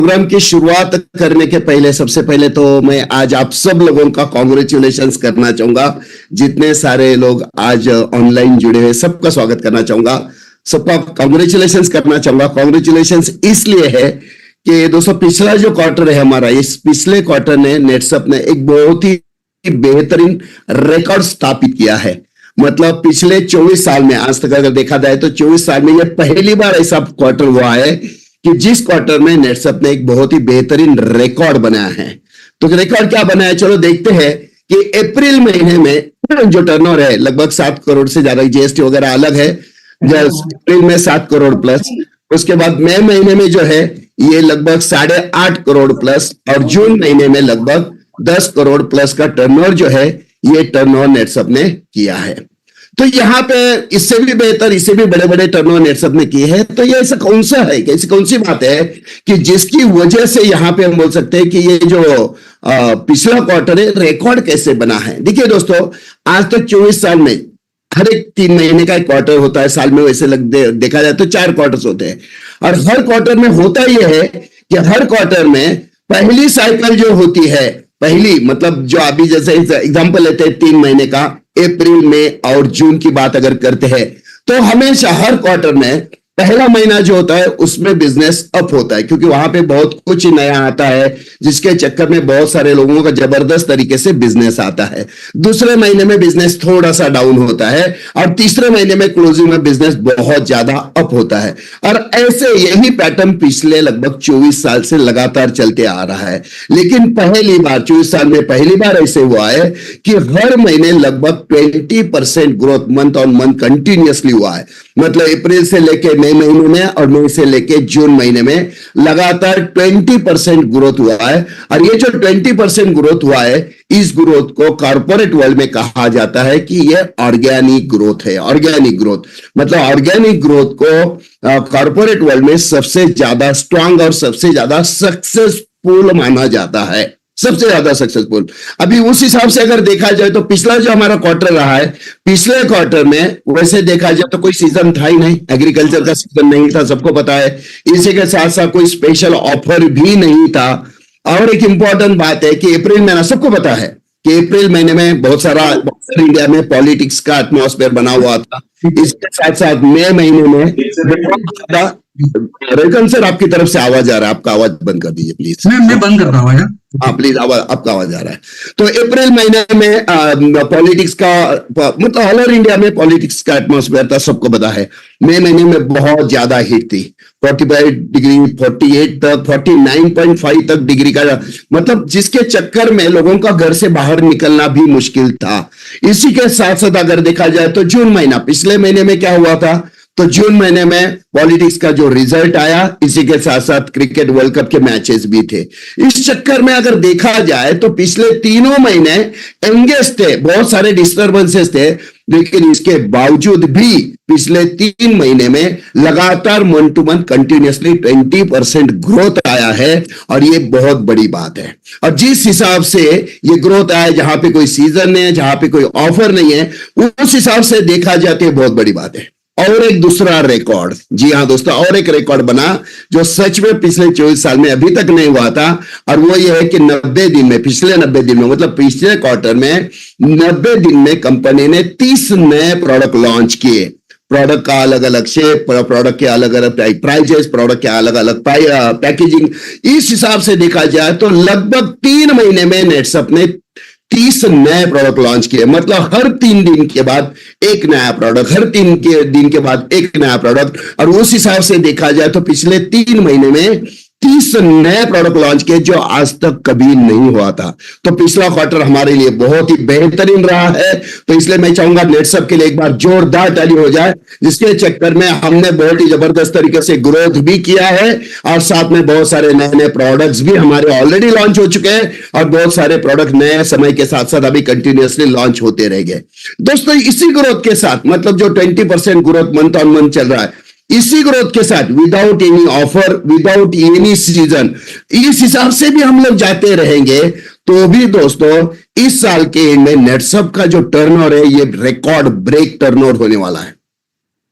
Programme की शुरुआत करने के पहले सबसे पहले तो मैं आज आप सब लोगों का कॉन्ग्रेचुलेशंस करना चाहूंगा। जितने सारे लोग आज ऑनलाइन जुड़े हुए सबका स्वागत करना चाहूंगा, सबका कॉन्ग्रेचुलेशंस करना चाहूंगा। कॉन्ग्रेचुलेशंस इसलिए है कि दोस्तों पिछला जो क्वार्टर है हमारा, इस पिछले क्वार्टर ने नेटसप ने एक बहुत ही बेहतरीन रिकॉर्ड स्थापित किया है। मतलब पिछले 24 साल में आज तक अगर देखा जाए तो 24 साल में यह पहली बार ऐसा क्वार्टर हुआ है कि जिस क्वार्टर में नेटसप ने एक बहुत ही बेहतरीन रिकॉर्ड बनाया है। तो रिकॉर्ड क्या बनाया, चलो देखते हैं कि अप्रैल महीने में जो टर्नओवर है लगभग 7 करोड़ से ज्यादा, जीएसटी वगैरह अलग है, अप्रैल में 7 करोड़ प्लस, उसके बाद मई महीने में जो है ये लगभग 8.5 करोड़ प्लस, और जून महीने में लगभग 10 करोड़ प्लस का टर्नओवर जो है ये टर्नओवर नेटसप ने किया है। तो यहाँ पे इससे भी बेहतर, इससे भी बड़े बड़े टर्नओवर नेटसप ने किए हैं। तो ये ऐसा कौन सा है, ऐसी कौन सी बात है कि जिसकी वजह से यहाँ पे हम बोल सकते हैं कि ये जो पिछला क्वार्टर है रिकॉर्ड कैसे बना है। देखिए दोस्तों, आज तक 24 साल में हर एक 3 महीने का एक क्वार्टर होता है, साल में वैसे देखा जाए तो 4 क्वार्टर्स होते हैं, और हर क्वार्टर में होता यह है कि हर क्वार्टर में पहली साइकिल जो होती है, पहली मतलब जो अभी जैसे एग्जांपल लेते हैं 3 महीने का, अप्रैल में और जून की बात अगर करते हैं तो हमेशा हर क्वार्टर में पहला महीना जो होता है उसमें बिजनेस अप होता है, क्योंकि वहां पे बहुत कुछ नया आता है जिसके चक्कर में बहुत सारे लोगों का जबरदस्त तरीके से बिजनेस आता है। दूसरे महीने में बिजनेस थोड़ा सा डाउन होता है, और तीसरे महीने में क्लोजिंग में बिजनेस बहुत ज्यादा अप होता है। और ऐसे यही पैटर्न पिछले लगभग 24 साल से लगातार चलते आ रहा है। लेकिन पहली बार 24 साल में पहली बार ऐसे हुआ है कि हर महीने लगभग 20% growth month on month continuously हुआ है। मतलब अप्रैल से लेके मई महीने में और मई से लेके जून महीने में लगातार 20% ग्रोथ हुआ है। और ये जो 20% ग्रोथ हुआ है, इस ग्रोथ को कॉर्पोरेट वर्ल्ड में कहा जाता है कि ये ऑर्गेनिक ग्रोथ है। ऑर्गेनिक ग्रोथ मतलब ऑर्गेनिक ग्रोथ को कॉर्पोरेट वर्ल्ड में सबसे ज्यादा स्ट्रांग और सबसे ज्यादा सक्सेसफुल माना जाता है, सबसे ज्यादा सक्सेसफुल। अभी उस हिसाब से अगर देखा जाए तो पिछला जो हमारा क्वार्टर रहा है, पिछले क्वार्टर में वैसे देखा जाए तो कोई सीजन था ही नहीं, एग्रीकल्चर का सीजन नहीं था, सबको पता है। इसी के साथ साथ कोई स्पेशल ऑफर भी नहीं था। और एक इंपॉर्टेंट बात है कि अप्रैल महीना सबको पता है कि अप्रैल महीने में बहुत सारा इंडिया में पॉलिटिक्स का एटमॉस्फेयर बना हुआ था। इसके साथ साथ मई महीने में रविकांत सर आपकी तरफ से आवाज आ रहा है, आपका आवाज बंद कर दीजिए प्लीज। मैं बंद करता हूँ। हाँ प्लीज, आपका आवाज आ रहा है। तो अप्रैल महीने में पॉलिटिक्स का मतलब ऑल ओवर इंडिया में पॉलिटिक्स का एटमॉस्फेयर था, सबको पता है। मई महीने में बहुत ज्यादा हीट थी, 45 डिग्री 48 तक 49.5 तक डिग्री का, मतलब जिसके चक्कर में लोगों का घर से बाहर निकलना भी मुश्किल था। इसी के साथ साथ अगर देखा जाए तो जून महीना, पिछले महीने में क्या हुआ था, तो जून महीने में पॉलिटिक्स का जो रिजल्ट आया, इसी के साथ साथ क्रिकेट वर्ल्ड कप के मैचेस भी थे। इस चक्कर में अगर देखा जाए तो पिछले तीनों महीने एंगेज थे, बहुत सारे डिस्टर्बेंसेस थे, लेकिन इसके बावजूद भी पिछले 3 महीने में लगातार month two month continuously 20% growth आया है, और ये बहुत बड़ी बात है। और जिस हिसाब से ये ग्रोथ आया, जहां पे कोई सीजन नहीं है, जहां पे कोई ऑफर नहीं है, उस हिसाब से देखा जाए तो बहुत बड़ी बात है। और एक दूसरा रिकॉर्ड, जी हाँ दोस्तों, और एक रिकॉर्ड बना जो सच में पिछले 24 साल में अभी तक नहीं हुआ था, और वो ये है कि 90 दिन में, पिछले 90 दिन में मतलब पिछले क्वार्टर में 90 दिन में कंपनी ने 30 नए प्रोडक्ट लॉन्च किए। प्रोडक्ट का अलग अलग शेप, प्रोडक्ट के अलग अलग प्राइजेस, प्रोडक्ट के अलग अलग पैकेजिंग। इस हिसाब से देखा जाए तो लगभग 3 महीने में नेटसप ने 30 नए प्रोडक्ट लॉन्च किए। मतलब हर 3 दिन के बाद एक नया प्रोडक्ट, हर 3 दिन के बाद एक नया प्रोडक्ट। और उस हिसाब से देखा जाए तो पिछले 3 महीने में 30 नए प्रोडक्ट लॉन्च किए, जो आज तक कभी नहीं हुआ था। तो पिछला क्वार्टर हमारे लिए बहुत ही बेहतरीन रहा है। तो इसलिए मैं चाहूंगा नेटसप के लिए एक बार जोरदार ताली हो जाए, जिसके चक्कर में हमने बहुत ही जबरदस्त तरीके से ग्रोथ भी किया है, और साथ में बहुत सारे नए नए प्रोडक्ट्स भी हमारे ऑलरेडी लॉन्च हो चुके हैं, और बहुत सारे प्रोडक्ट नए समय के साथ साथ अभी कंटिन्यूअसली लॉन्च होते रहेंगे। दोस्तों इसी ग्रोथ के साथ, मतलब जो 20% ग्रोथ मंथ ऑन मंथ चल रहा है, इसी ग्रोथ के साथ without any offer, without any season, इस हिसाब से भी हम लोग जाते रहेंगे तो भी दोस्तों इस साल के एंड में नेटसप का जो टर्नओवर है, ये रिकॉर्ड ब्रेक टर्नओवर होने वाला है।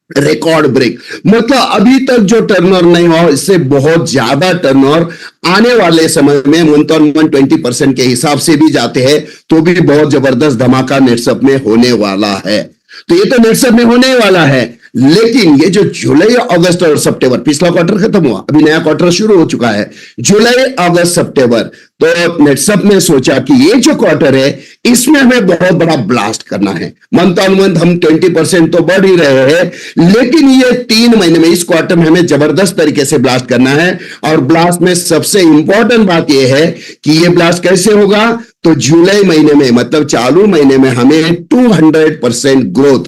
रिकॉर्ड ब्रेक, मतलब अभी तक जो टर्नओवर नहीं हुआ इससे बहुत ज्यादा टर्नओवर आने वाले समय में मंथ ऑन मंथ 20% के हिसाब से भी जाते हैं तो भी बहुत जबरदस्त धमाका नेटसप में होने वाला है। तो ये तो नेटसप में होने वाला है, लेकिन ये जो जुलाई अगस्त और सितंबर, पिछला क्वार्टर खत्म हुआ, अभी नया क्वार्टर शुरू हो चुका है, जुलाई अगस्त सितंबर, तो नेटसप ने सोचा कि ये जो क्वार्टर है इसमें हमें बहुत बड़ा ब्लास्ट करना है। मंथ ऑन मंथ हम 20% तो बढ़ ही रहे हैं, लेकिन ये 3 महीने में, इस क्वार्टर में हमें जबरदस्त तरीके से ब्लास्ट करना है। और ब्लास्ट में सबसे इंपॉर्टेंट बात यह है कि ये ब्लास्ट कैसे होगा, तो जुलाई महीने में, मतलब चालू महीने में हमें 200% ग्रोथ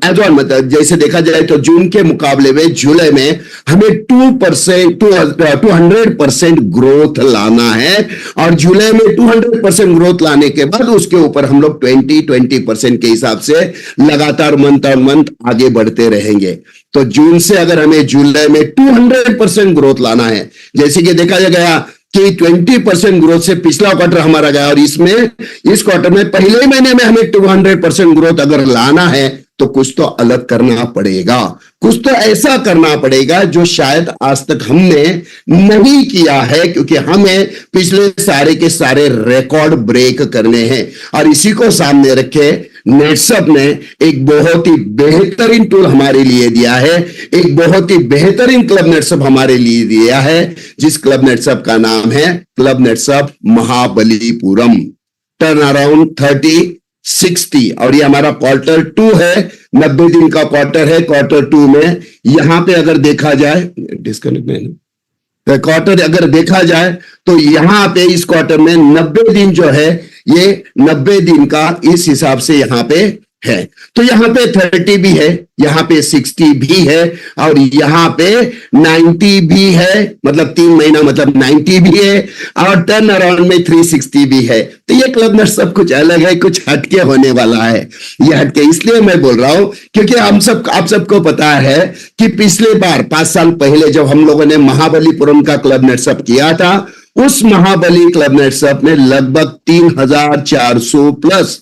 एज ऑन, मतलब जैसे देखा जाए तो जून के मुकाबले में जुलाई में हमें 200% ग्रोथ लाना है। और जुलाई में 200% ग्रोथ लाने के बाद उसके ऊपर हम लोग 20% के हिसाब से लगातार मंथ और मंथ आगे बढ़ते रहेंगे। तो जून से अगर हमें जुलाई में 200% ग्रोथ लाना है, जैसे कि देखा गया कि 20% ग्रोथ से पिछला क्वार्टर हमारा गया, और इसमें इस क्वार्टर में पहले महीने में हमें 200% ग्रोथ अगर लाना है तो कुछ तो अलग करना पड़ेगा, कुछ तो ऐसा करना पड़ेगा जो शायद आज तक हमने नहीं किया है, क्योंकि हमें पिछले सारे के सारे रिकॉर्ड ब्रेक करने हैं। और इसी को सामने रखे नेटसप ने एक बहुत ही बेहतरीन टूल हमारे लिए दिया है, एक बहुत ही बेहतरीन क्लब नेटसप हमारे लिए दिया है, जिस क्लब नेटसप का नाम है क्लब नेटसप महाबलीपुरम। टर्न अराउंड 30-60, और ये हमारा क्वार्टर 2 है, 90 दिन का क्वार्टर है। क्वार्टर 2 में यहां पे अगर देखा जाए, डिस्कनेक्ट नहीं, क्वार्टर अगर देखा जाए तो यहां पे इस क्वार्टर में 90 दिन जो है, ये 90 दिन का इस हिसाब से यहां पे है। तो यहां पे 30 भी है, यहां पे 60 भी है, और यहां पे 90 भी है, मतलब 3 महीना मतलब 90 भी है, और टर्न अराउंड में 360 भी है। तो ये क्लब नेटसप कुछ अलग है, कुछ हटके होने वाला है। ये हटके इसलिए मैं बोल रहा हूं क्योंकि आप सबको पता है कि पिछले बार 5 साल पहले जब हम लोगों ने महाबलीपुरम का क्लब नेटसप किया था, उस महाबली क्लब नेटसप में लगभग 3400 प्लस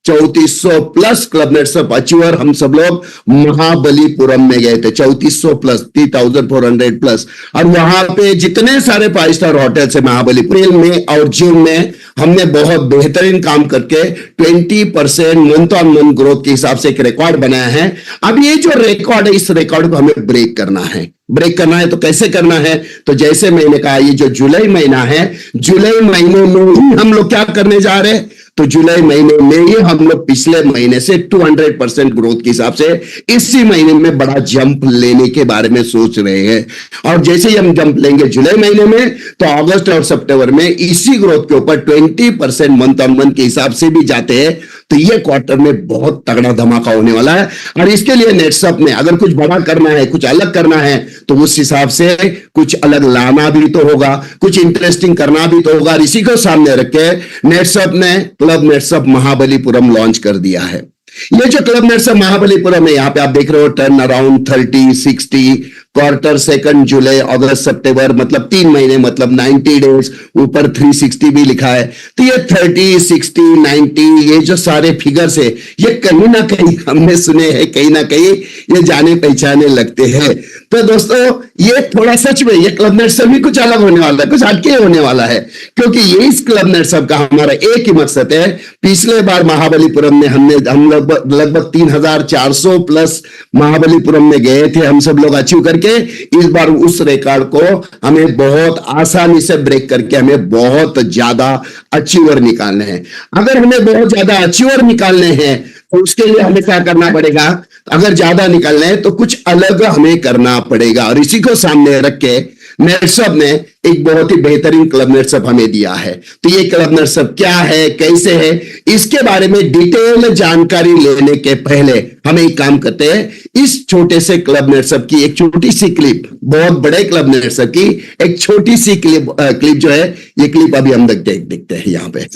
3400 प्लस क्लब नेटसप अचीवर हम सब लोग महाबलीपुरम में गए थे। 3400 प्लस 3400 प्लस, और वहां पे जितने सारे 5 स्टार होटल से महाबलीपुरम में और जून में हमने बहुत बेहतरीन काम करके 20% मंथ ऑन मंथ ग्रोथ के हिसाब से एक रिकॉर्ड बनाया है। अब ये जो रिकॉर्ड है, इस रिकॉर्ड को हमें ब्रेक करना है। ब्रेक करना है तो कैसे करना है, तो जैसे मैंने कहा ये जो जुलाई महीना है, जुलाई महीने में ही हम लोग क्या करने जा रहे हैं, तो जुलाई महीने में ही हम लोग पिछले महीने से 200% ग्रोथ के हिसाब से इसी महीने में बड़ा जंप लेने के बारे में सोच रहे हैं। और जैसे ही हम जंप लेंगे जुलाई महीने में, तो अगस्त और सितंबर में इसी ग्रोथ के ऊपर 20% मंथ ऑन मंथ के हिसाब से भी जाते हैं। तो ये क्वार्टर में बहुत तगड़ा धमाका होने वाला है। और इसके लिए नेटसप में अगर कुछ बड़ा करना है, कुछ अलग करना है, तो उस हिसाब से कुछ अलग लाना भी तो होगा, कुछ इंटरेस्टिंग करना भी तो होगा। और इसी को सामने रख के नेटसप ने क्लब नेटसप महाबलीपुरम लॉन्च कर दिया है। ये जो क्लब नेटसप महाबलीपुरम है, यहाँ पे आप देख रहे हो टर्न अराउंड 30-60, क्वार्टर सेकंड जुलाई अगस्त सितंबर, मतलब 3 महीने मतलब 90 डेज, ऊपर 360 भी लिखा है। तो ये 30, 60, 90 ये जो सारे फिगर्स है, ये कहीं ना कहीं हमने सुने हैं, कहीं ना कहीं ये जाने पहचाने लगते हैं। तो दोस्तों ये थोड़ा सच में ये क्लब नेटसप भी कुछ अलग होने वाला है, कुछ हटके होने वाला है, क्योंकि ये इस क्लब नेटसप का हमारा एक ही मकसद है। पिछले बार महाबलीपुरम में हम लगभग 3400 प्लस महाबलीपुरम में गए थे हम सब लोग अचीव करके। इस बार उस रिकॉर्ड को हमें बहुत आसानी से ब्रेक करके हमें बहुत ज्यादा अचीवर निकालने हैं। अगर हमें बहुत ज्यादा अचीवर निकालने हैं तो उसके लिए हमें क्या करना पड़ेगा, अगर ज्यादा निकालना है तो कुछ अलग हमें करना पड़ेगा। और इसी को सामने रख के नेटसप ने एक बहुत ही बेहतरीन क्लब नेटसप हमें दिया है। तो ये क्लब नेटसप क्या है, कैसे है, इसके बारे में डिटेल जानकारी लेने के पहले हम एक काम करते हैं, इस छोटे से क्लब नेटसप की एक छोटी सी क्लिप, बहुत बड़े क्लब नेटसप की एक छोटी सी क्लिप जो है, ये क्लिप अभी हम देखते हैं यहाँ पे।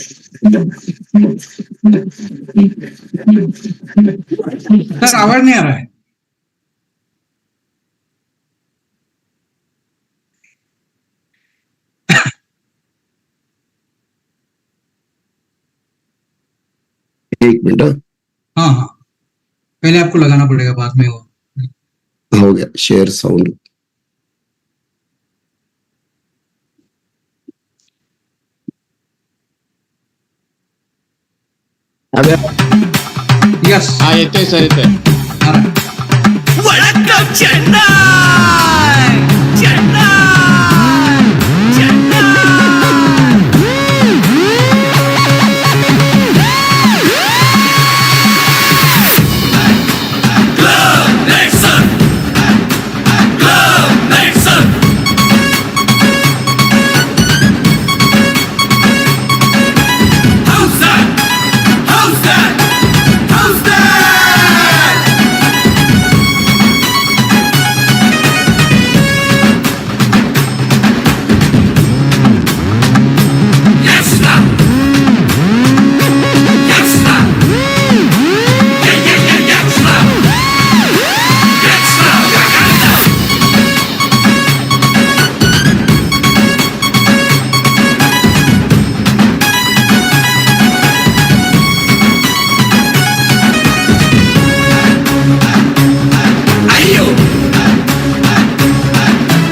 सर आवाज नहीं आ रहा है। एक मिनट, हाँ हाँ, पहले आपको लगाना पड़ेगा, बाद में वो हो गया शेयर साउंड। अबे यस हा येतोय सर येतोय. வணக்கம் Chennai Chennai Chennai Club Nixon Club Nixon Who's that? Who's that? Who's that? Yes, sir. Yes, sir. Yeah, yeah, yeah, yes, sir. Yes, sir. Ayo.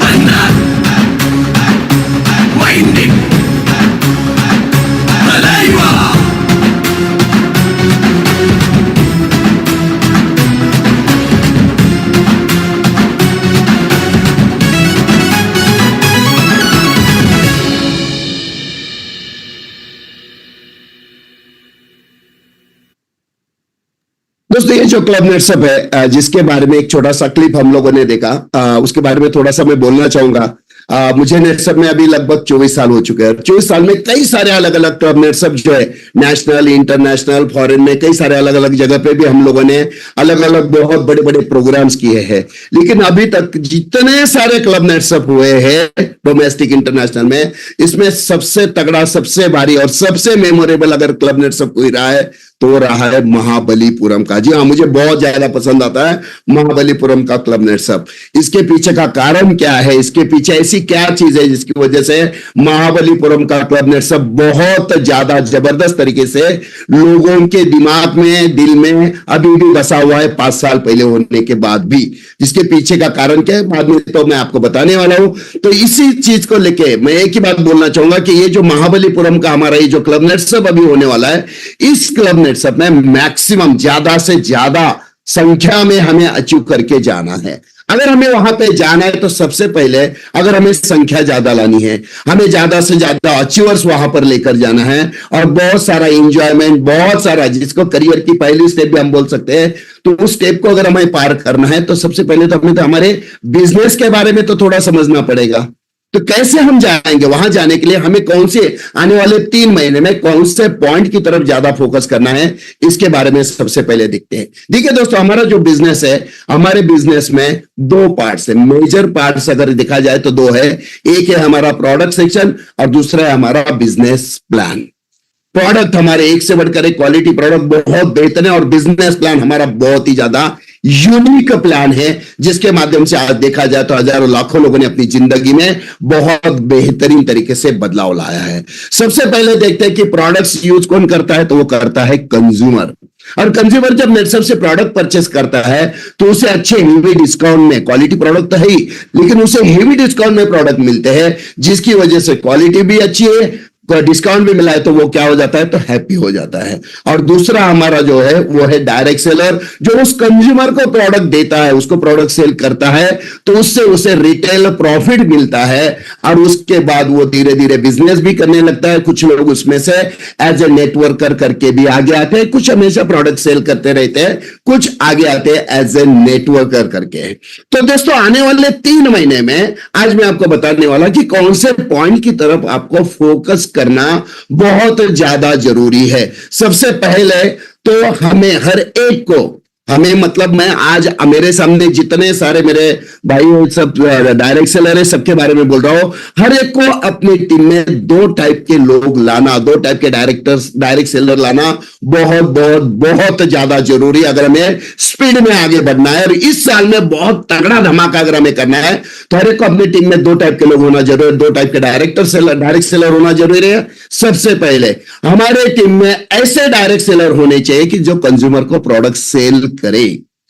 Anna. Winding. Malayua. दोस्तों ये जो क्लब नेट्सअप है जिसके बारे में एक छोटा सा क्लिप हम लोगों ने देखा, उसके बारे में थोड़ा सा मैं बोलना चाहूंगा। मुझे नेट्सअप में अभी लगभग 24 साल हो चुके हैं। 24 साल में कई सारे अलग अलग क्लब नेट्सअप जो है नेशनल, इंटरनेशनल, फॉरेन में कई सारे अलग अलग जगह पे भी हम लोगों ने अलग अलग बहुत बड़े बड़े प्रोग्राम्स किए हैं। लेकिन अभी तक जितने सारे क्लब नेट्सअप हुए हैं डोमेस्टिक इंटरनेशनल में, इसमें सबसे तगड़ा, सबसे भारी और सबसे मेमोरेबल अगर क्लब नेट्सअप कोई रहा है तो वो रहा है महाबलीपुरम का। जी हाँ, मुझे बहुत ज्यादा पसंद आता है महाबलीपुरम का क्लब नेट्सअप। इसके पीछे का कारण क्या है, इसके पीछे ऐसी क्या चीज है जिसकी वजह से महाबलीपुरम का क्लब नेट्सअप बहुत ज्यादा जबरदस्त तरीके से लोगों के दिमाग में, दिल में अभी भी बसा हुआ है 5 साल पहले होने के बाद भी। जिसके पीछे का कारण क्या है बाद में तो मैं आपको बताने वाला हूं। तो इसी चीज को लेके मैं एक ही बात बोलना चाहूंगा कि ये जो महाबलीपुरम का हमारा ये जो क्लब नेट्सअप अभी होने वाला है, इस क्लब नेट्सअप में मैक्सिमम ज्यादा से ज्यादा संख्या में हमें अचीव करके जाना है। अगर हमें वहां पे जाना है तो सबसे पहले अगर हमें संख्या ज्यादा लानी है, हमें ज्यादा से ज्यादा अचीवर्स वहां पर लेकर जाना है और बहुत सारा इंजॉयमेंट, बहुत सारा जिसको करियर की पहली स्टेप भी हम बोल सकते हैं, तो उस स्टेप को अगर हमें पार करना है तो सबसे पहले तो हमें तो हमारे बिजनेस के बारे में तो थोड़ा समझना पड़ेगा। तो कैसे हम जाएंगे वहां? जाने के लिए हमें कौन से आने वाले 3 महीने में कौन से पॉइंट की तरफ ज्यादा फोकस करना है, इसके बारे में सबसे पहले देखते हैं। देखिए दोस्तों, हमारा जो बिजनेस है, हमारे बिजनेस में 2 पार्ट्स है। मेजर पार्ट्स अगर देखा जाए तो 2 है। एक है हमारा प्रोडक्ट सेक्शन और दूसरा है हमारा बिजनेस प्लान। प्रोडक्ट हमारे एक से बढ़कर एक क्वालिटी प्रोडक्ट बहुत बेहतर है और बिजनेस प्लान हमारा बहुत ही ज्यादा यूनिक प्लान है, जिसके माध्यम से आज देखा जाए तो हजारों लाखों लोगों ने अपनी जिंदगी में बहुत बेहतरीन तरीके से बदलाव लाया है। सबसे पहले देखते हैं कि प्रोडक्ट्स यूज कौन करता है, तो वो करता है कंज्यूमर। और कंज्यूमर जब नेटसप से प्रोडक्ट परचेस करता है तो उसे अच्छे हेवी डिस्काउंट में, क्वालिटी प्रोडक्ट तो है ही, लेकिन उसे हेवी डिस्काउंट में प्रोडक्ट मिलते हैं, जिसकी वजह से क्वालिटी भी अच्छी है, डिस्काउंट भी मिला है, तो वो क्या हो जाता है, तो हैप्पी हो जाता है। और दूसरा हमारा जो है वो है डायरेक्ट सेलर, जो उस कंज्यूमर को प्रोडक्ट देता है, उसको प्रोडक्ट सेल करता है, तो उससे उसे रिटेल प्रॉफिट मिलता है और उसके बाद वो धीरे धीरे बिजनेस भी करने लगता है। कुछ लोग उसमें से एज ए नेटवर्कर करके भी आगे आते हैं, कुछ हमेशा प्रोडक्ट सेल करते रहते हैं, कुछ आगे आते हैं एज ए नेटवर्कर करके। तो दोस्तों आने वाले 3 महीने में आज मैं आपको बताने वाला कि कौन से पॉइंट की तरफ आपको फोकस करना बहुत ज्यादा जरूरी है। सबसे पहले तो हमें हर एक को, हमें मतलब मैं आज मेरे सामने जितने सारे मेरे भाई सब डायरेक्ट सेलर है, सबके बारे में बोल रहा हूं, हर एक को अपनी टीम में 2 टाइप के लोग लाना, 2 टाइप के डायरेक्ट सेलर लाना बहुत बहुत बहुत ज्यादा जरूरी है अगर हमें स्पीड में आगे बढ़ना है। और इस साल में बहुत तगड़ा धमाका अगर हमें करना है तो हर एक को अपनी टीम में 2 टाइप के लोग होना जरूरी है, 2 टाइप के डायरेक्ट सेलर होना जरूरी है। सबसे पहले हमारे टीम में ऐसे डायरेक्ट सेलर होने चाहिए कि जो कंज्यूमर को प्रोडक्ट सेल करे,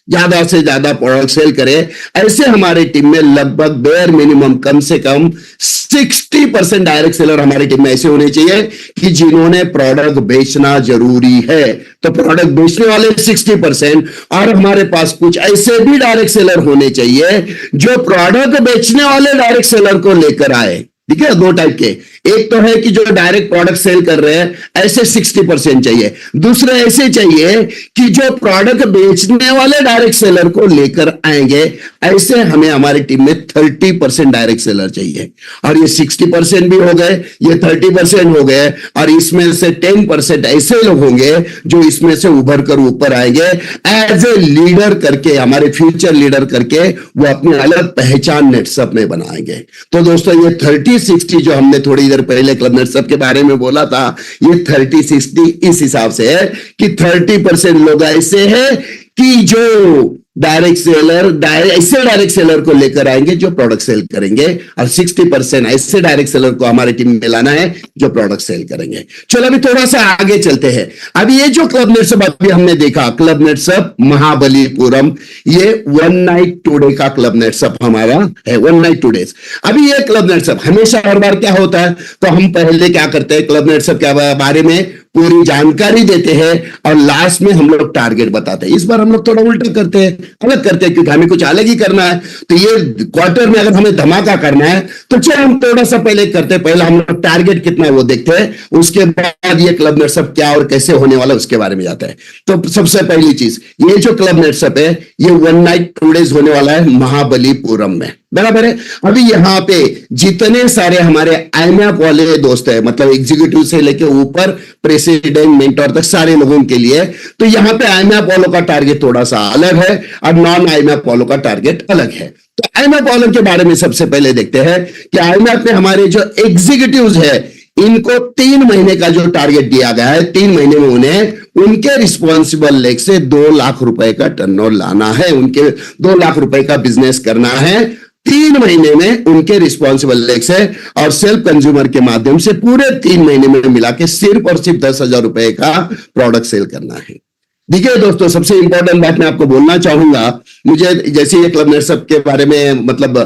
ज्यादा से ज्यादा प्रोडक्ट सेल करें। ऐसे हमारे टीम में लगभग बेयर मिनिमम कम से कम 60% डायरेक्ट सेलर हमारी टीम में ऐसे होने चाहिए कि जिन्होंने प्रोडक्ट बेचना जरूरी है। तो प्रोडक्ट बेचने वाले 60% और हमारे पास कुछ ऐसे भी डायरेक्ट सेलर होने चाहिए जो प्रोडक्ट बेचने वाले डायरेक्ट सेलर को लेकर आए। ठीक है, दो टाइप के, एक तो है कि जो डायरेक्ट प्रोडक्ट सेल कर रहे हैं ऐसे 60% चाहिए, दूसरे ऐसे चाहिए कि जो प्रोडक्ट बेचने वाले डायरेक्ट सेलर को लेकर आएंगे। ऐसे हमें हमारी टीम में 30% डायरेक्ट सेलर चाहिए। और ये 60% भी हो गए, ये 30% हो गए, और इसमें से 10% ऐसे लोग होंगे जो इसमें से उभर कर ऊपर आएंगे एज ए लीडर करके, हमारे फ्यूचर लीडर करके वो अपनी अलग पहचान नेटसप में बनाएंगे। तो दोस्तों ये 30-60 जो हमने थोड़ी देर पहले क्लब नेटसप के बारे में बोला था, ये 30-60 इस हिसाब से है कि 30% लोग ऐसे हैं कि जो डायरेक्ट सेलर ऐसे डायरेक्ट सेलर को लेकर आएंगे जो प्रोडक्ट सेल करेंगे, और 60% ऐसे डायरेक्ट सेलर को हमारे टीम में लाना है जो प्रोडक्ट सेल करेंगे। चलो अभी थोड़ा सा आगे चलते हैं। अभी ये जो क्लब नेटसप अभी हमने देखा, क्लब नेटसप महाबलीपुरम, ये 1 नाइट 2 डे का क्लब नेटसप हमारा है, 1 नाइट 2 डेज। अभी ये क्लब नेटसप हमेशा हर बार क्या होता है, तो हम पहले क्या करते हैं, क्लब नेटसप के बारे में पूरी जानकारी देते हैं और लास्ट में हम लोग टारगेट बताते हैं। इस बार हम लोग थोड़ा उल्टा करते हैं, अलग करते हैं, क्योंकि हमें कुछ अलग ही करना है। तो ये क्वार्टर में अगर हमें धमाका करना है तो चलो हम थोड़ा सा पहले करते हैं, पहले हम लोग टारगेट कितना है वो देखते हैं, उसके बाद ये क्लब नेटसप क्या और कैसे होने वाला उसके बारे में जाता है। तो सबसे पहली चीज, ये जो क्लब नेटसप है ये 1 नाइट 2 डेज होने वाला है महाबलीपुरम में, बराबर है। अभी यहाँ पे जितने सारे हमारे आईमैप वाले दोस्त हैं, मतलब एग्जीक्यूटिव से लेके ऊपर प्रेसिडेंट मेंटोर तक सारे लोगों के लिए, तो यहाँ पे आईमैप वालों का टारगेट थोड़ा सा अलग है और नॉन आईमैप वालों का टारगेट अलग है। तो आईमैप वालों के बारे में सबसे पहले देखते हैं कि आईमैप में हमारे जो एग्जीक्यूटिव्स है इनको 3 महीने का जो टारगेट दिया गया है, 3 महीने में उन्हें उनके रिस्पॉन्सिबल लेग से 2 लाख रुपए का टर्नओवर लाना है, उनके 2 लाख रुपए का बिजनेस करना है 3 महीने में उनके रिस्पॉन्सिबल लेग से, और सेल्फ कंज्यूमर के माध्यम से पूरे 3 महीने में मिला के सिर्फ और सिर्फ 10,000 रुपए का प्रोडक्ट सेल करना है। देखिए दोस्तों, सबसे इंपॉर्टेंट बात मैं आपको बोलना चाहूंगा, मुझे जैसे ये क्लब नेटसप के बारे में मतलब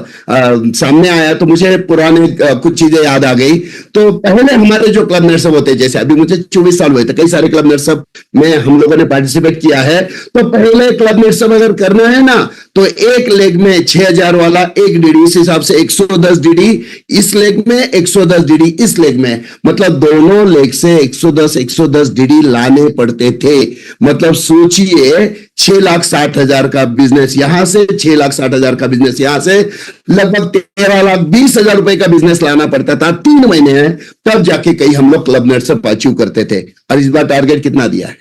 सामने आया तो मुझे पुराने कुछ चीजें याद आ गई। तो पहले हमारे जो क्लब नेटसप होते, जैसे अभी मुझे 24 साल हुए थे, कई सारे क्लब नेटसप में हम लोगों ने पार्टिसिपेट किया है। तो पहले क्लब नेटसप अगर करना है ना, तो एक लेग में 6,000 वाला एक डीडी, इस हिसाब से 110 डीडी इस लेग में, 110 डीडी इस लेग में, मतलब दोनों लेग से 110 डीडी लाने पड़ते थे। मतलब सोचिए 6,60,000 का बिजनेस यहां से, 6,60,000 का बिजनेस यहां से, लगभग 13,20,000 रुपए का बिजनेस लाना पड़ता था 3 महीने में, तब जाके कई हम लोग क्लब नेटसप अचीव करते थे। और इस बार टारगेट कितना दिया है?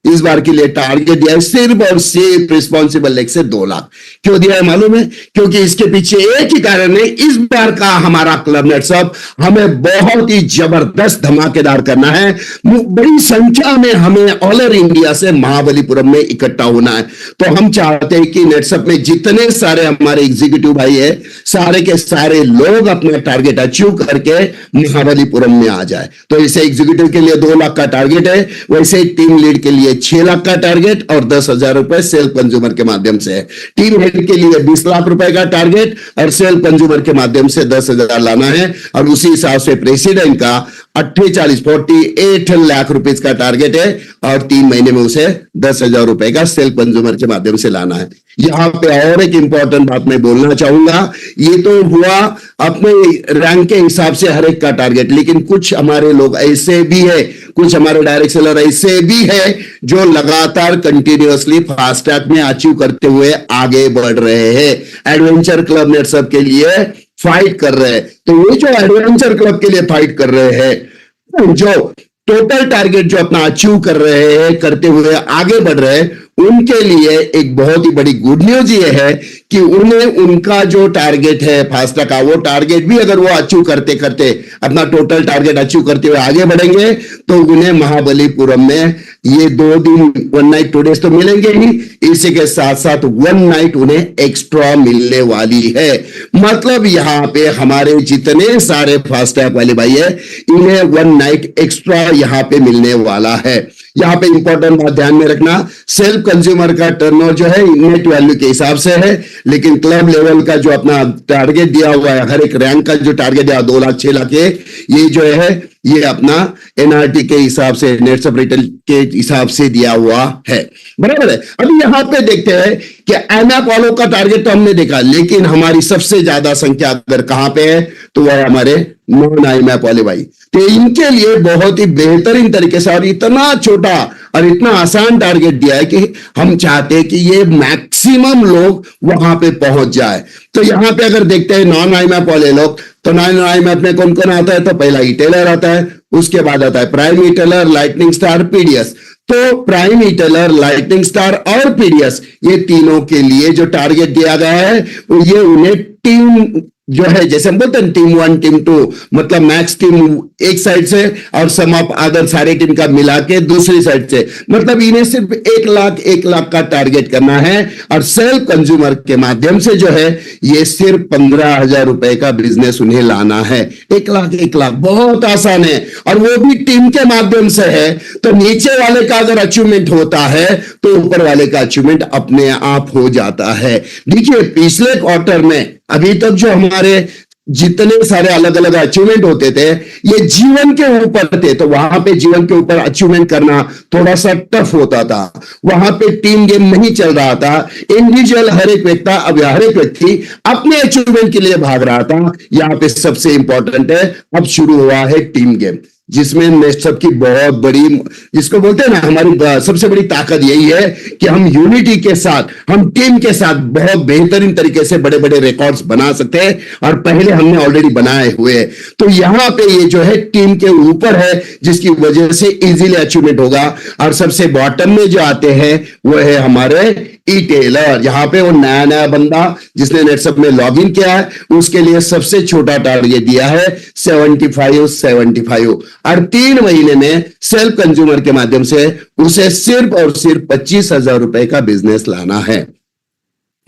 इस बार के लिए टारगेट दिया है सिर्फ और सिर्फ रिस्पॉन्सिबल लेग से 2 लाख। क्यों दिया है मालूम है? क्योंकि इसके पीछे एक ही कारण है, इस बार का हमारा क्लब नेटसप हमें बहुत ही जबरदस्त धमाकेदार करना है। बड़ी संख्या में हमें ऑल ओवर इंडिया से महाबलीपुरम में इकट्ठा होना है। तो हम चाहते हैं कि नेटसप में जितने सारे हमारे एग्जीक्यूटिव भाई है, सारे के सारे लोग अपना टारगेट अचीव करके महाबलीपुरम में आ जाए। तो इसे एग्जीक्यूटिव के लिए 2 लाख का टारगेट है, वैसे टीम लीड के लिए 6 लाख का टारगेट और 10,000 रुपए सेल्फ कंज्यूमर के माध्यम से है। टीम हेड के लिए 20 लाख रुपए का टारगेट और सेल्फ कंज्यूमर के माध्यम से 10,000 लाना है। और उसी हिसाब से प्रेसिडेंट का 48 लाख रुपए का टारगेट है और 3 महीने में उसे 10,000 रुपए का सेल्फ कंज्यूमर के माध्यम से लाना है। यहां पे और एक इंपॉर्टेंट बात मैं बोलना चाहूंगा, ये तो हुआ अपने रैंक के हिसाब से हर एक का टारगेट, लेकिन कुछ हमारे लोग ऐसे भी है, कुछ हमारे डायरेक्ट सेलर ऐसे भी है जो लगातार कंटिन्यूअसली फास्टैग में अचीव करते हुए आगे बढ़ रहे हैं, एडवेंचर क्लब नेटसप के लिए फाइट कर रहे हैं। तो ये जो एडवेंचर क्लब के लिए फाइट कर रहे हैं, जो टोटल टारगेट जो अपना अचीव कर रहे हैं, करते हुए आगे बढ़ रहे हैं, उनके लिए एक बहुत ही बड़ी गुड न्यूज ये है कि उन्हें उनका जो टारगेट है फास्टैग का, वो टारगेट भी अगर वो अचीव करते करते अपना टोटल टारगेट अचीव करते हुए आगे बढ़ेंगे तो उन्हें महाबलीपुरम में ये 2 दिन 1 नाइट 2 डेज तो मिलेंगे ही, इसी के साथ साथ 1 नाइट उन्हें एक्स्ट्रा मिलने वाली है। मतलब यहां पे हमारे जितने सारे फास्टैग वाले भाई है, इन्हें 1 नाइट एक्स्ट्रा यहां पे मिलने वाला है। यहाँ पे इंपॉर्टेंट बात ध्यान में रखना, सेल्फ कंज्यूमर का टर्नओवर जो है नेट वैल्यू के हिसाब से है, लेकिन क्लब लेवल का जो अपना टारगेट दिया हुआ है, हर एक रैंक का जो टारगेट दिया 2 लाख 6 लाख ये जो है ये अपना एनआरटी के हिसाब से, नेट्स ऑफ रिटेल के हिसाब से दिया हुआ है, बराबर है। अभी यहाँ पे देखते हैं कि एमएपॉलो का टारगेट तो हमने देखा, लेकिन हमारी सबसे ज्यादा संख्या अगर कहां पे है तो वह हमारे नॉन आईएमएप वाले भाई। तो इनके लिए बहुत ही बेहतरीन तरीके से और इतना छोटा और इतना आसान टारगेट दिया है कि हम चाहते हैं कि ये मैक्सिमम लोग वहां पे पहुंच जाए। तो यहां पे अगर देखते हैं नॉन आईएमएप वाले लोग, तो नॉन आईएमएप में कौन कौन आता है, तो पहला ई-टेलर आता है, उसके बाद आता है प्राइम ई-टेलर, लाइटनिंग स्टार, पीडीएस। तो प्राइम ई-टेलर, लाइटनिंग स्टार और पीडीएस ये तीनों के लिए जो टारगेट दिया गया है ये उन्हें टीम जो है, जैसे हम बोलते हैं टीम 1 टीम 2, मतलब मैक्स टीम एक साइड से और सम ऑफ अदर सारे टीम का मिला के दूसरी साइड से, मतलब इन्हें सिर्फ 1 लाख का टारगेट करना है। और सेल्फ कंज्यूमर के माध्यम से जो है ये सिर्फ 15,000 रुपए का बिजनेस उन्हें लाना है। 1 लाख बहुत आसान है, और वो भी टीम के माध्यम से है। तो नीचे वाले का अगर अचीवमेंट होता है तो ऊपर वाले का अचीवमेंट अपने आप हो जाता है। देखिए पिछले क्वार्टर में अभी तक जो हमारे जितने सारे अलग अलग अचीवमेंट होते थे ये जीवन के ऊपर थे, तो वहां पे जीवन के ऊपर अचीवमेंट करना थोड़ा सा टफ होता था, वहां पे टीम गेम नहीं चल रहा था, इंडिविजुअल हर एक व्यक्ति अपने अचीवमेंट के लिए भाग रहा था। यहां पे सबसे इंपॉर्टेंट है अब शुरू हुआ है टीम गेम, जिसमें नेटसप की बहुत बड़ी, जिसको बोलते हैं ना हमारी सबसे बड़ी ताकत यही है कि हम यूनिटी के साथ, हम टीम के साथ बहुत बेहतरीन तरीके से बड़े बड़े रिकॉर्ड्स बना सकते हैं, और पहले हमने ऑलरेडी बनाए हुए हैं। तो यहां पे ये जो है टीम के ऊपर है, जिसकी वजह से इजीली अचीवमेंट होगा। और सबसे बॉटम में जो आते हैं वो है हमारे ई-टेलर। यहां पे वो नया बंदा जिसने नेटसप में लॉग इन किया है उसके लिए सबसे छोटा टारगेट दिया है 75 और 3 महीने में सेल्फ कंज्यूमर के माध्यम से उसे सिर्फ और सिर्फ 25,000 रुपए का बिजनेस लाना है।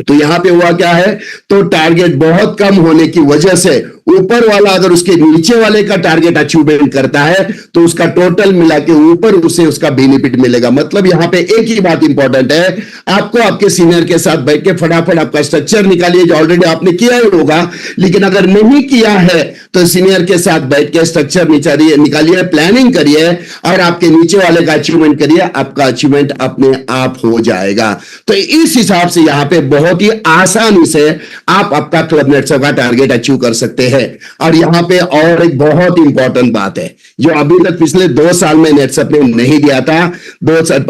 तो यहां पे हुआ क्या है, तो टारगेट बहुत कम होने की वजह से ऊपर वाला अगर उसके नीचे वाले का टारगेट अचीवमेंट करता है तो उसका टोटल मिला के ऊपर उसे उसका बेनिफिट मिलेगा। मतलब यहां पे एक ही बात इंपॉर्टेंट है, आपको आपके सीनियर के साथ बैठ के फटाफट आपका स्ट्रक्चर निकालिए, जो ऑलरेडी आपने किया ही होगा, लेकिन अगर नहीं किया है तो सीनियर के साथ बैठ के स्ट्रक्चर निकालिए, प्लानिंग करिए और आपके नीचे वाले का अचीवमेंट करिए, आपका अचीवमेंट अपने आप हो जाएगा। तो इस हिसाब से यहां पे बहुत ही आसानी से आप आपका क्लब नेटसप का टारगेट अचीव कर सकते हैं। और यहां पे और एक बहुत इंपॉर्टेंट बात है जो अभी तक पिछले 2 साल में नेटसप ने नहीं दिया था,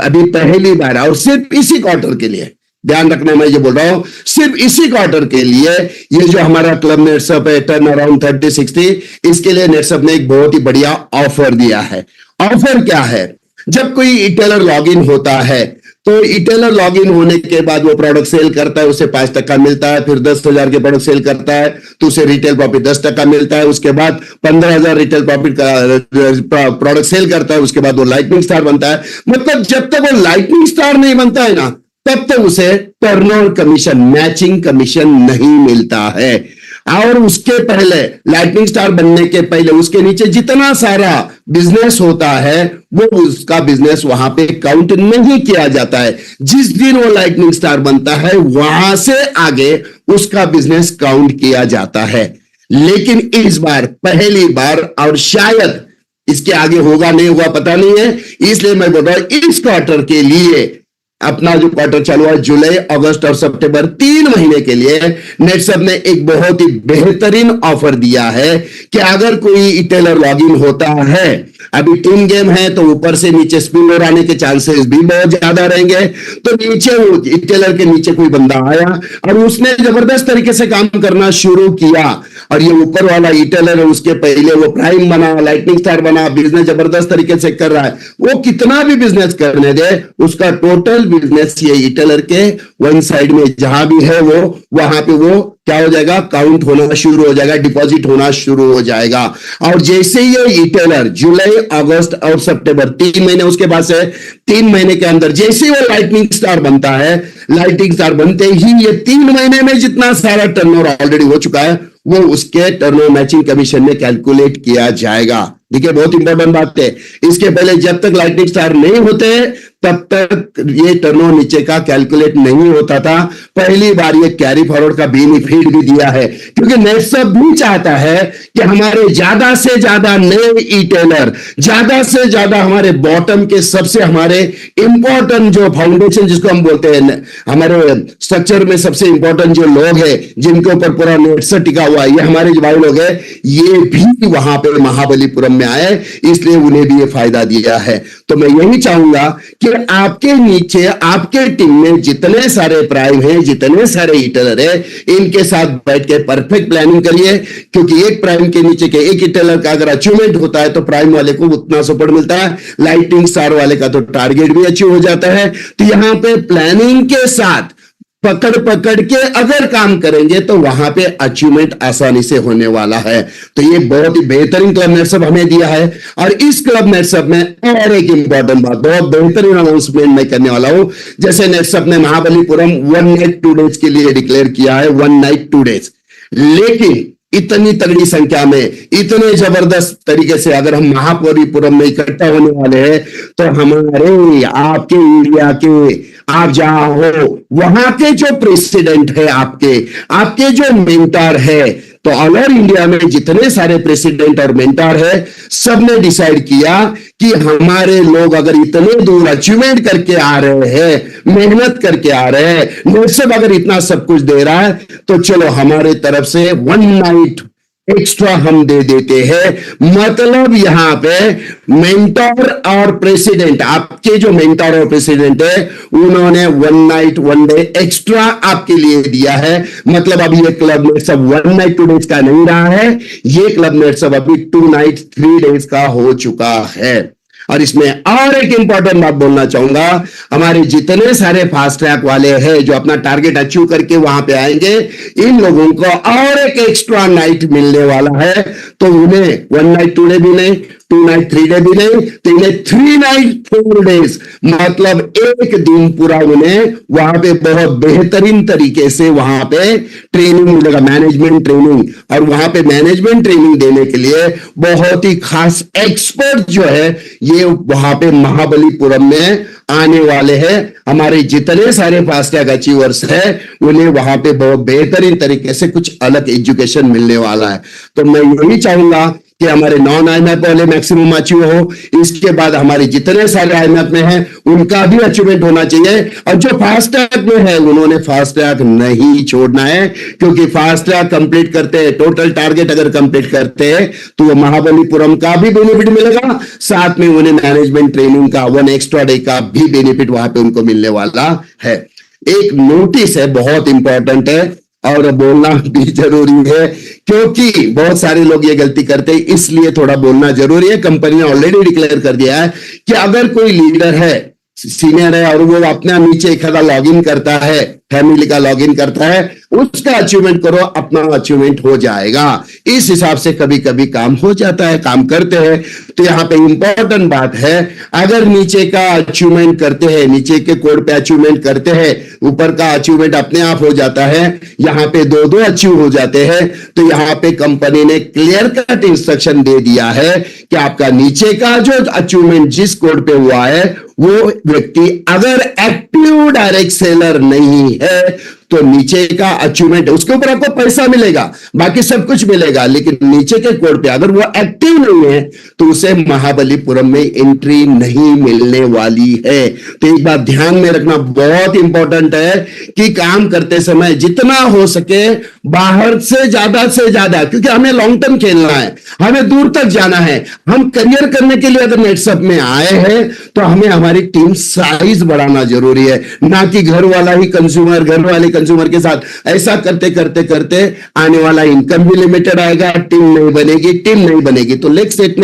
अभी पहली बार, और सिर्फ इसी क्वार्टर के लिए, ध्यान रखना मैं ये बोल रहा हूं, सिर्फ इसी क्वार्टर के लिए ये जो हमारा क्लब नेटसप है टर्न अराउंड 30-60, इसके लिए नेटसप ने एक बहुत ही बढ़िया ऑफर दिया है। ऑफर क्या है, जब कोई ई-टेलर लॉगिन होता है तो ई-टेलर लॉगिन होने के बाद वो प्रोडक्ट सेल करता है, उसे 5% मिलता है, फिर 10,000 के प्रोडक्ट सेल करता है तो उसे रिटेल प्रॉफिट 10% मिलता है, उसके बाद 15,000 रिटेल प्रॉफिट का प्रोडक्ट सेल करता है, उसके बाद वो लाइटनिंग स्टार बनता है। मतलब जब तक वो लाइटनिंग स्टार नहीं बनता है ना तब तक उसे टर्नओवर कमीशन, मैचिंग कमीशन नहीं मिलता है। और उसके पहले, लाइटनिंग स्टार बनने के पहले, उसके नीचे जितना सारा बिजनेस होता है वो उसका बिजनेस वहां पे काउंट नहीं किया जाता है। जिस दिन वो लाइटनिंग स्टार बनता है वहां से आगे उसका बिजनेस काउंट किया जाता है। लेकिन इस बार पहली बार, और शायद इसके आगे होगा नहीं होगा पता नहीं है, इसलिए मैं बोल रहा हूं इस क्वार्टर के लिए, अपना जो क्वार्टर चालू है जुलाई, अगस्त और सितंबर, 3 महीने के लिए नेटसप ने एक बहुत ही बेहतरीन ऑफर दिया है कि अगर कोई ई-टेलर लॉगिन होता है, अभी टीम गेम है तो ऊपर से नीचे स्पिन ओवर आने के चांसेस भी बहुत ज्यादा रहेंगे, तो नीचे वो ई-टेलर के नीचे कोई बंदा आया और उसने जबरदस्त तरीके से काम करना शुरू किया, और ये ऊपर वाला ई-टेलर है उसके पहले वो प्राइम बना, लाइटनिंग स्टार बना, बिजनेस जबरदस्त तरीके से कर रहा है, वो कितना भी बिजनेस करने दे उसका टोटल बिजनेस ये ई-टेलर के वन साइड में जहां भी है वो, वहां पे वो क्या हो जाएगा, काउंट होना शुरू हो जाएगा, डिपॉजिट होना शुरू हो जाएगा। और जैसे ये ई-टेलर जुलाई, अगस्त और सितंबर 3 महीने, उसके बाद से 3 महीने के अंदर जैसे वो लाइटनिंग स्टार बनता है, लाइटनिंग स्टार बनते ही ये 3 महीने में जितना सारा टर्नओवर ऑलरेडी हो चुका है वो उसके टर्नओवर मैचिंग कमीशन में कैलकुलेट किया जाएगा। ठीक है, बहुत इंपॉर्टेंट बात है। इसके पहले जब तक लाइटनिंग स्टार नहीं होते तब तक ये टर्नओवर नीचे का कैलकुलेट नहीं होता था। पहली बार ये कैरी फॉरवर्ड का बेनिफिट भी दिया है, क्योंकि नेटसब भी चाहता है कि हमारे ज्यादा से ज्यादा नए ई टेलर, ज्यादा से ज्यादा हमारे बॉटम के सबसे हमारे इंपॉर्टेंट जो फाउंडेशन जिसको हम बोलते हैं, हमारे स्ट्रक्चर में सबसे इंपॉर्टेंट जो लोग हैं जिनके ऊपर पूरा नेटसब टिका हुआ है, ये हमारे जो भाई लोग हैं, ये भी वहां पे महाबलीपुरम में आए, इसलिए उन्हें भी ये फायदा दिया है। तो मैं यही चाहूंगा कि आपके नीचे आपके टीम में जितने सारे प्राइम हैं, जितने सारे ईटेलर है, इनके साथ बैठ के परफेक्ट प्लानिंग करिए, क्योंकि एक प्राइम के नीचे के एक ईटेलर का अगर अचीवमेंट होता है तो प्राइम वाले को उतना सपोर्ट मिलता है, लाइटिंग स्टार वाले का तो टारगेट भी अचीव हो जाता है। तो यहां पे प्लानिंग के साथ पकड़ पकड़ के अगर काम करेंगे तो वहां पे अचीवमेंट आसानी से होने वाला है। तो ये बहुत ही बेहतरीन क्लब नेटसब हमें दिया है। और इस क्लब नेटसब में और एक इंपॉर्टेंट बात, बहुत बेहतरीन अनाउंसमेंट मैं करने वाला हूं। जैसे नेटसब ने महाबलीपुरम 1 नाइट 2 डेज के लिए डिक्लेयर किया है, 1 नाइट 2 डेज, लेकिन इतनी तगड़ी संख्या में, इतने जबरदस्त तरीके से अगर हम महाबलीपुरम में इकट्ठा होने वाले हैं तो हमारे आपके इंडिया के, आप जहां हो वहां के जो प्रेसिडेंट है, आपके जो मेंटर है, तो ऑल ओवर इंडिया में जितने सारे प्रेसिडेंट और मेंटर है, सबने डिसाइड किया कि हमारे लोग अगर इतने दूर अचीवमेंट करके आ रहे हैं, मेहनत करके आ रहे हैं, नेटसब अगर इतना सब कुछ दे रहा है, तो चलो हमारे तरफ से 1 नाइट एक्स्ट्रा हम दे देते हैं। मतलब यहां पे मेंटर और प्रेसिडेंट, आपके जो मेंटर और प्रेसिडेंट है, उन्होंने 1 नाइट 1 डे एक्स्ट्रा आपके लिए दिया है। मतलब अब ये क्लब नेटसब 1 नाइट 2 डेज का नहीं रहा है, ये क्लब नेटसब अभी 2 नाइट 3 डेज का हो चुका है। और इसमें और एक इंपॉर्टेंट बात बोलना चाहूंगा, हमारे जितने सारे फास्ट ट्रैक वाले हैं जो अपना टारगेट अचीव करके वहां पे आएंगे, इन लोगों को और एक एक्स्ट्रा नाइट मिलने वाला है। तो उन्हें 1 नाइट 2 डे भी नहीं, 2 नाइट 3 डे भी नहीं, तो इन्हें 3 नाइट 4 डेज, मतलब एक दिन पूरा उन्हें वहां पे बहुत बेहतरीन तरीके से वहां पे ट्रेनिंग मिलेगा, मैनेजमेंट ट्रेनिंग। और वहां पे मैनेजमेंट ट्रेनिंग देने के लिए बहुत ही खास एक्सपर्ट जो है ये वहां पे महाबलीपुरम में आने वाले हैं। हमारे जितने सारे फास्ट ट्रैक अचीवर्स है, उन्हें वहां पे बहुत बेहतरीन तरीके से कुछ अलग एजुकेशन मिलने वाला है। तो मैं यही चाहूंगा कि हमारे नॉन आईमैप वाले मैक्सिमम अचीव हो, इसके बाद हमारे जितने सारे आईमैप में हैं उनका भी अचीवमेंट होना चाहिए। और जो फास्ट ट्रैक में है उन्होंने फास्ट ट्रैक नहीं छोड़ना है, क्योंकि फास्ट ट्रैक कंप्लीट करते हैं, टोटल टारगेट अगर कंप्लीट करते हैं तो वो महाबलीपुरम का भी बेनिफिट मिलेगा, साथ में उन्हें मैनेजमेंट ट्रेनिंग का 1 एक्स्ट्रा डे का भी बेनिफिट वहां पे उनको मिलने वाला है। एक नोटिस है, बहुत इंपॉर्टेंट है और बोलना भी जरूरी है, क्योंकि बहुत सारे लोग ये गलती करते हैं, इसलिए थोड़ा बोलना जरूरी है। कंपनी ने ऑलरेडी डिक्लेयर कर दिया है कि अगर कोई लीडर है, सीनियर है, और वो अपना नीचे एक लॉगिन करता है, फैमिली का लॉगिन करता है, उसका अचीवमेंट करो, अपना अचीवमेंट हो जाएगा। इस हिसाब से कभी कभी काम हो जाता है, काम करते हैं। तो यहाँ पे इंपॉर्टेंट बात है, अगर नीचे का अचीवमेंट करते हैं, नीचे के कोड पे अचीवमेंट करते हैं, ऊपर का अचीवमेंट अपने आप हो जाता है, यहाँ पे 2-2 अचीव हो जाते हैं। तो यहाँ पे कंपनी ने क्लियर कट इंस्ट्रक्शन दे दिया है कि आपका नीचे का जो अचीवमेंट जिस कोड पे हुआ है, वो व्यक्ति अगर एक्टिव डायरेक्ट सेलर नहीं है तो नीचे का अचीवमेंट, उसके ऊपर आपको पैसा मिलेगा, बाकी सब कुछ मिलेगा, लेकिन नीचे के कोड पे अगर वो एक्टिव नहीं है तो उसे महाबलीपुरम में एंट्री नहीं मिलने वाली है। तो एक बात ध्यान में रखना बहुत इंपॉर्टेंट है कि काम करते समय जितना हो सके बाहर से ज्यादा, क्योंकि हमें लॉन्ग टर्म खेलना है, हमें दूर तक जाना है। हम करियर करने के लिए अगर नेटसब में आए हैं तो हमें हमारी टीम साइज बढ़ाना जरूरी है, ना कि घर वाले कंज्यूमर के साथ ऐसा करते करते आने वाला इनकम भी लिमिटेड आएगा, टीम नहीं बनेगी तो लेग सेट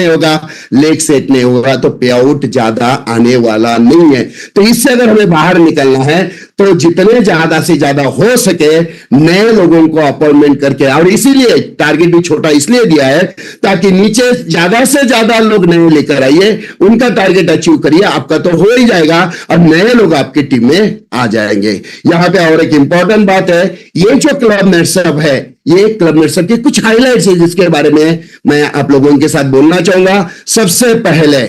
नहीं होगा तो पे आउट ज्यादा आने वाला नहीं है। तो इससे अगर हमें बाहर निकलना है तो जितने ज्यादा से ज्यादा हो सके नए लोगों को अपॉइंटमेंट करके, और इसीलिए टारगेट भी छोटा इसलिए दिया है ताकि नीचे ज्यादा से ज्यादा लोग नए लेकर आइए, उनका टारगेट अचीव करिए, आपका तो हो ही जाएगा और नए लोग आपकी टीम में आ जाएंगे। यहां पे और एक इंपॉर्टेंट इंपॉर्टेंट बात है, ये जो क्लब नेटसप है, ये क्लब नेटसप के कुछ हाइलाइट्स है जिसके बारे में मैं आप लोगों के साथ बोलना चाहूंगा। सबसे पहले,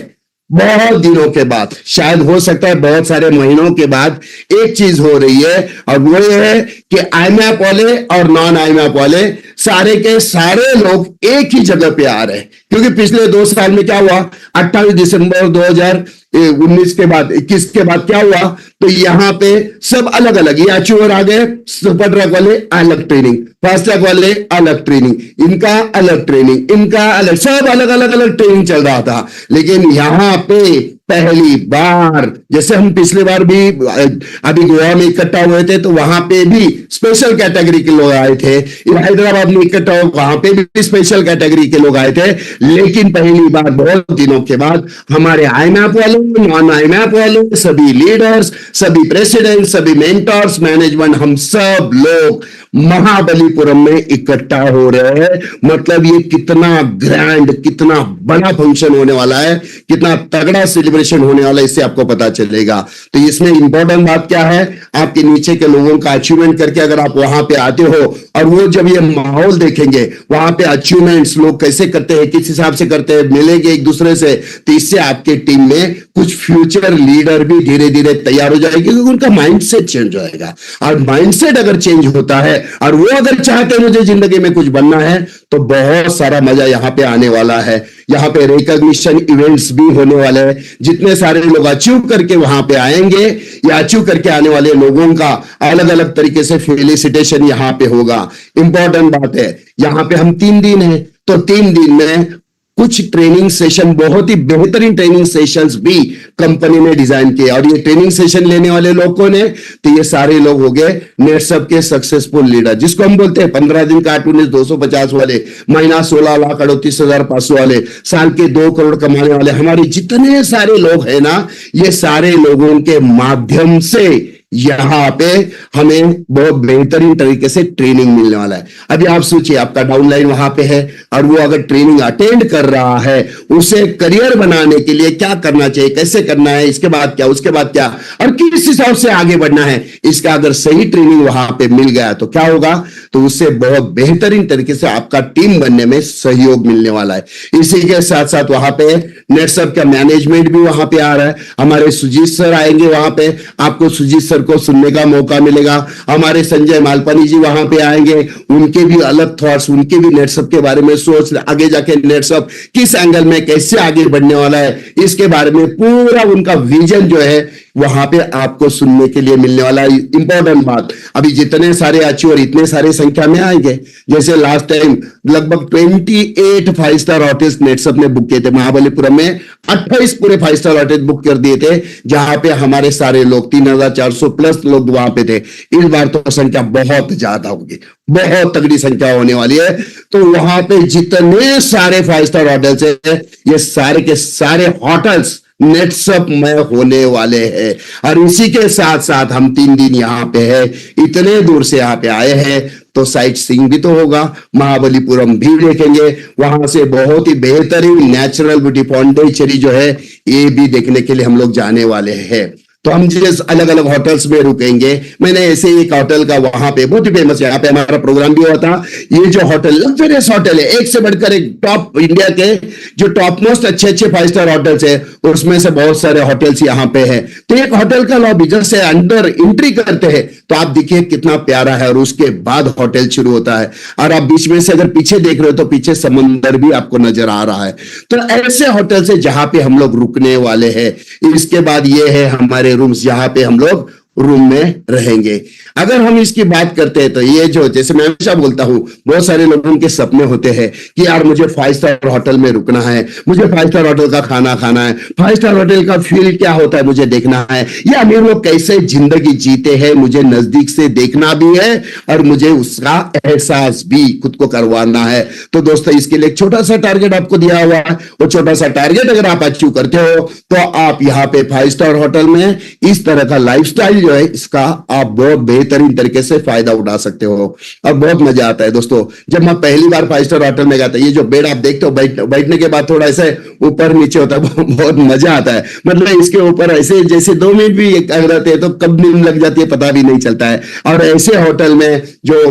बहुत दिनों के बाद, शायद हो सकता है बहुत सारे महीनों के बाद, एक चीज हो रही है, और वो ये है कि आईमैप वाले और नॉन आईमैप वाले सारे के सारे लोग एक ही जगह पे आ रहे हैं। क्योंकि पिछले 2 साल में क्या हुआ, 28 दिसंबर 2019 के बाद, 21 के बाद क्या हुआ, तो यहां पे सब अलग अलग, ये अचीवर आ गए, सुपर ट्रक वाले अलग ट्रेनिंग, फास्ट ट्रैक वाले अलग ट्रेनिंग, इनका अलग ट्रेनिंग, इनका अलग, सब अलग अलग अलग ट्रेनिंग चल रहा था। लेकिन यहां पे पहली बार, जैसे हम पिछले बार भी अभी गोवा में इकट्ठा हुए थे, तो वहां पे भी स्पेशल कैटेगरी के लोग आए थे, हैदराबाद में इकट्ठा हुए, वहां पे भी स्पेशल कैटेगरी के लोग आए थे। लेकिन पहली बार बहुत दिनों के बाद हमारे आईमैप वाले, नॉन आईमैप वाले, सभी लीडर्स, सभी प्रेसिडेंट, सभी मेंटर्स, मैनेजमेंट, हम सब लोग महाबलीपुरम में इकट्ठा हो रहे हैं। मतलब ये कितना ग्रैंड, कितना बड़ा फंक्शन होने वाला है, कितना तगड़ा सेलिब्रेशन होने वाला है, इससे आपको पता चलेगा। तो इसमें इंपॉर्टेंट बात क्या है, आपके नीचे के लोगों का अचीवमेंट करके अगर आप वहां पे आते हो, और वो जब ये माहौल देखेंगे, वहां पे अचीवमेंट्स लोग कैसे करते हैं, किस हिसाब से करते हैं, मिलेंगे एक दूसरे से, तो इससे आपके टीम में कुछ फ्यूचर लीडर भी धीरे धीरे तैयार हो जाएंगे, क्योंकि उनका माइंडसेट चेंज हो जाएगा। और माइंडसेट अगर चेंज होता है, और वो अगर चाहते हैं मुझे जिंदगी में कुछ बनना है, तो बहुत सारा मजा यहां पे आने वाला है। यहां पे रिकॉग्निशन इवेंट्स भी होने वाले हैं, जितने सारे लोग अचीव करके वहां पे आएंगे, या अचीव करके आने वाले लोगों का अलग अलग तरीके से फेलिसिटेशन यहां पे होगा। इंपॉर्टेंट बात है, यहां पे हम 3 दिन है, तो 3 दिन में कुछ ट्रेनिंग सेशन, बहुत ही बेहतरीन ट्रेनिंग सेशंस भी कंपनी ने डिजाइन किए। और ये ट्रेनिंग सेशन लेने वाले लोगों ने, तो ये सारे लोग हो गए नेटसप के सक्सेसफुल लीडर, जिसको हम बोलते हैं 15 दिन कार्टूनिस्ट 250 वाले, महीना 16,38,500 वाले, साल के 2 करोड़ कमाने वाले, हमारे जितने सारे लोग हैं ना, ये सारे लोगों के माध्यम से यहां पे हमें बहुत बेहतरीन तरीके से ट्रेनिंग मिलने वाला है। अभी आप सोचिए, आपका डाउनलाइन वहां पे है, और वो अगर ट्रेनिंग अटेंड कर रहा है, उसे करियर बनाने के लिए क्या करना चाहिए, कैसे करना है, इसके बाद क्या, उसके बाद क्या, और किस हिसाब से आगे बढ़ना है, इसका अगर सही ट्रेनिंग वहां पे मिल गया तो क्या होगा, तो उससे बहुत बेहतरीन तरीके से आपका टीम बनने में सहयोग मिलने वाला है। इसी के साथ साथ वहां पे नेटसप का मैनेजमेंट भी वहां पे आ रहा है। हमारे सुजीत सर आएंगे वहां पे, आपको सुजीत सर को सुनने का मौका मिलेगा। हमारे संजय मालपानी जी वहां पे आएंगे, उनके भी अलग थॉट्स, उनके भी नेटसप के बारे में सोच, आगे जाके नेटसप किस एंगल में कैसे आगे बढ़ने वाला है, इसके बारे में पूरा उनका विजन जो है वहां पे आपको सुनने के लिए मिलने वाला है। इंपॉर्टेंट बात, अभी जितने सारे अचीवर इतने सारे संख्या में आएंगे, जैसे लास्ट टाइम लगभग 28 5 स्टार होटल्स नेटसप ने बुक किए थे महाबलीपुरम में, 28 पूरे 5 स्टार होटल बुक कर दिए थे, जहां पे हमारे सारे लोग 3,400 प्लस लोग वहां पे थे। इस बार तो संख्या बहुत ज्यादा होगी, बहुत तगड़ी संख्या होने वाली है। तो वहां पे जितने सारे 5 स्टार होटल्स है, ये सारे के सारे होटल्स नेटसप में होने वाले हैं। और इसी के साथ साथ हम 3 दिन यहां पे है, इतने दूर से यहां पे आए हैं, तो साइट सीइंग भी तो होगा, महाबलीपुरम भी देखेंगे, वहां से बहुत ही बेहतरीन नेचुरल ब्यूटी पॉन्डिचेरी जो है, ये भी देखने के लिए हम लोग जाने वाले हैं। तो हम जिस अलग अलग होटल्स में रुकेंगे, मैंने ऐसे एक होटल का वहां पे बहुत ही फेमस है, यहाँ पे हमारा प्रोग्राम भी हुआ था। ये जो होटल लग्जरियस होटल है, एक से बढ़कर एक, टॉप इंडिया के जो टॉप मोस्ट अच्छे अच्छे 5 स्टार होटल्स है, उसमें से बहुत सारे होटल्स यहाँ पे है। तो एक होटल का लॉबी जैसे अंदर एंट्री करते हैं, तो आप देखिए कितना प्यारा है, और उसके बाद होटल शुरू होता है। और आप बीच में से अगर पीछे देख रहे हो, तो पीछे समंदर भी आपको नजर आ रहा है। तो ऐसे होटल से जहां पे हम लोग रुकने वाले हैं। इसके बाद ये है हमारे रूम्स, जहां पे हम लोग रूम में रहेंगे। अगर हम इसकी बात करते हैं, तो ये जो, जैसे मैं हमेशा बोलता हूं, बहुत सारे लोगों के सपने होते हैं कि यार मुझे 5 स्टार होटल में रुकना है, मुझे 5 स्टार होटल का खाना खाना है, 5 स्टार होटल का फील क्या होता है मुझे देखना है, या अमीर लोग कैसे जिंदगी जीते हैं मुझे नजदीक से देखना भी है, और मुझे उसका एहसास भी खुद को करवाना है। तो दोस्तों, इसके लिए एक छोटा सा टारगेट आपको दिया हुआ है। वो छोटा सा टारगेट अगर आप अचीव करते हो, तो आप यहाँ पे 5 स्टार होटल में इस तरह का लाइफस्टाइल जो है, इसका आप बहुत बेहतरीन तरीके से फायदा उठा सकते हो। और बहुत मजा आता है दोस्तों, जब मैं पहली बार 5 स्टार होटल में गया था, ये जो बेड आप देखते हो, बैठने के बाद थोड़ा ऐसे ऊपर नीचे होता है, बहुत मजा आता है। मतलब इसके ऊपर ऐसे जैसे 2 मिनट भी रहते हैं तो कब नींद लग जाती है पता भी नहीं चलता है। और ऐसे होटल में जो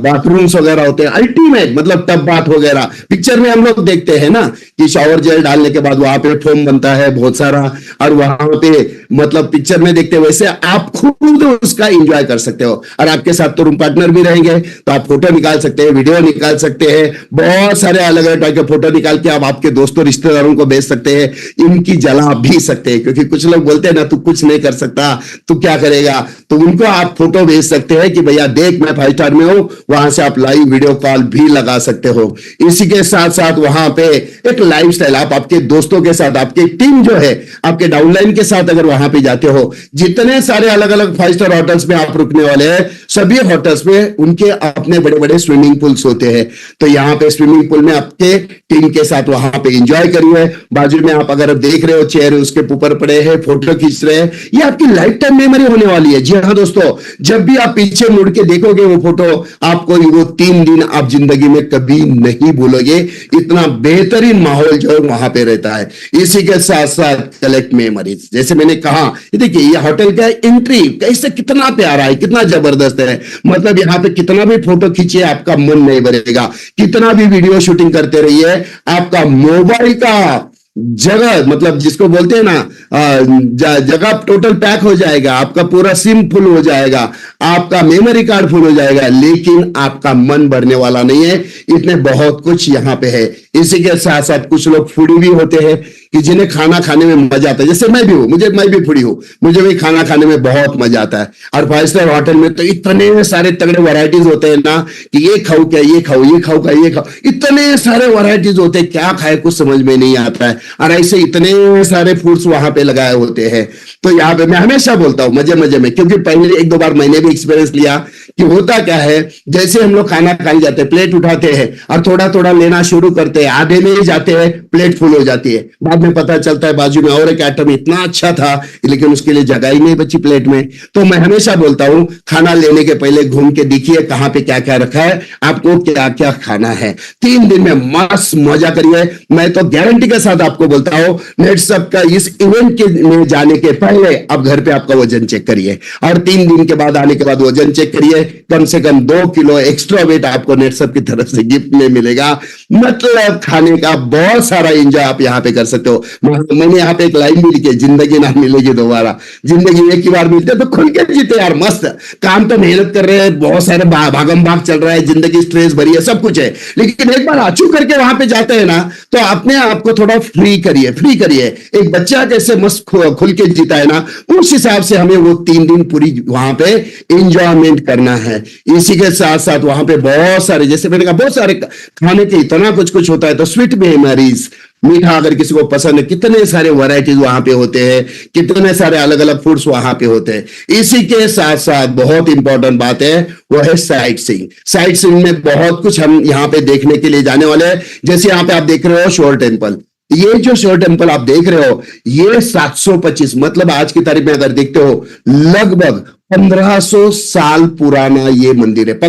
बाथरूम्स वगैरह होते हैं अल्टीमेट, मतलब टब बाथ वगैरह, पिक्चर में हम लोग देखते हैं ना कि शावर जेल डालने के बाद वहां पे फोम बनता है बहुत सारा, और वहां पे मतलब पिक्चर में देखते हैं वैसे आप खुद उसका एंजॉय कर सकते हो। और आपके साथ तो रूम पार्टनर भी रहेंगे तो आप फोटो निकाल सकते हैं, वीडियो निकाल सकते हैं, बहुत सारे अलग अलग टाइप के फोटो निकाल के आप आपके दोस्तों रिश्तेदारों को भेज सकते हैं, इनकी जला भी सकते हैं। क्योंकि कुछ लोग बोलते हैं ना, तू कुछ नहीं कर सकता, तू क्या करेगा, तो उनको आप फोटो भेज सकते हैं कि भैया देख मैं 5 स्टार में हूं, वहां से आप लाइव वीडियो कॉल भी लगा सकते हो। इसी के साथ साथ वहां पे एक लाइफस्टाइल, आप आपके दोस्तों के साथ, आपकी टीम जो है आपके डाउनलाइन के साथ अगर वहां पे जाते हो, जितने सारे अलग अलग 5 स्टार होटल्स में आप रुकने वाले हैं, सभी होटल्स में उनके अपने बड़े बड़े स्विमिंग पूल्स होते हैं। तो यहाँ पे स्विमिंग पूल में आपके टीम के साथ वहां पे एंजॉय करिए। बाजू में आप अगर देख रहे हो चेयर उसके ऊपर पड़े हैं, फोटो खींच रहे हैं, ये आपकी लाइफ टाइम मेमोरी होने वाली है। जी हाँ दोस्तों, जब भी आप पीछे मुड़ के देखोगे वो फोटो, आपको वो 3 दिन आप जिंदगी में कभी नहीं भूलोगे। इतना बेहतरीन माहौल जो है वहां पे रहता है। इसी के साथ साथ कलेक्ट मेमोरीज, जैसे मैंने कहा, ये देखिए ये होटल का एंट्री कैसे कितना प्यारा है, कितना जबरदस्त है। मतलब यहाँ पे कितना भी फोटो खींचिए आपका मन नहीं भरेगा, कितना भी वीडियो शूटिंग करते रहिए, आपका मोबाइल का जगह, मतलब जिसको बोलते हैं ना जगह टोटल पैक हो जाएगा, आपका पूरा सिम फुल हो जाएगा, आपका मेमोरी कार्ड फुल हो जाएगा, लेकिन आपका मन भरने वाला नहीं है। इतने बहुत कुछ यहाँ पे है। इसी के साथ साथ कुछ लोग फूडी भी होते हैं कि जिन्हें खाना खाने में मजा आता है, जैसे मैं भी हूं, मैं भी फूडी हूं, मुझे भी खाना खाने में बहुत मजा आता है। और 5 स्टार होटल में तो इतने सारे तगड़े वैरायटीज होते हैं ना कि ये खाओ क्या, ये खाओ, ये खाओ क्या, ये खाओ, इतने सारे वैरायटीज होते हैं, क्या खाए कुछ समझ में नहीं आता है। और ऐसे इतने सारे फूड्स वहां पे लगाए होते हैं। तो यहाँ पे मैं हमेशा बोलता हूँ मजे मजे में, क्योंकि पहले 1-2 बार मैंने भी एक्सपीरियंस लिया कि होता क्या है, जैसे हम लोग खाना खाने जाते हैं, प्लेट उठाते हैं और थोड़ा थोड़ा लेना शुरू करते हैं, आधे में ही जाते हैं, प्लेट फुल हो जाती है। बाद में पता चलता है बाजू में और एक आइटम इतना अच्छा था लेकिन उसके लिए जगह ही नहीं बची प्लेट में। तो मैं हमेशा बोलता हूं खाना लेने के पहले घूम के देखिए कहां पे क्या क्या रखा है, आपको क्या क्या खाना है। 3 दिन में मस्त मजा करिए। मैं तो गारंटी के साथ आपको बोलता हूं, नेटसब का इस इवेंट के में जाने के पहले आप घर पे आपका वजन चेक करिए और 3 दिन के बाद आने के बाद वजन चेक करिए। कम से कम 2 किलो एक्स्ट्रा वेट आपको नेटसब की तरफ से गिफ्ट में मिलेगा। मतलब खाने का बहुत सारा एंजॉय आप यहाँ पे कर सकते हो। मैंने यहाँ पे एक लाइन भी लिखी है, जिंदगी ना मिलेगी दोबारा, जिंदगी एक ही बार मिलती है तो खुल के जीते यार। मस्त काम तो मेहनत कर रहे हैं, बहुत सारे भागम भाग चल रहा है, जिंदगी स्ट्रेस भरी है, सब कुछ है, लेकिन एक बार आचू करके वहां पे जाते हैं ना तो अपने आप को थोड़ा फ्री करिए। एक बच्चा कैसे मस्त खुल के जीता है ना, उस हिसाब से हमें वो 3 दिन पूरी वहां पे एंजॉयमेंट करना है। इसी के साथ साथ वहां पे बहुत सारे, जैसे मैंने कहा, बहुत सारे खाने के इतना कुछ होता है। तो स्वीट मेमोरीज, मीठा अगर किसी को पसंद है, कितने सारे वैरायटीज वहां पे होते हैं, कितने सारे अलग अलग फूड्स वहां पे होते हैं। इसी के साथ साथ बहुत इंपॉर्टेंट बात है वो है साइट सीइंग में बहुत कुछ हम यहाँ पे देखने के लिए जाने वाले हैं। जैसे यहाँ पे आप देख रहे हो शोर टेम्पल, ये जो शोर टेम्पल आप देख रहे हो ये 725, मतलब आज की तारीख में अगर देखते हो लगभग 1500 साल पुराना ये मंदिर है।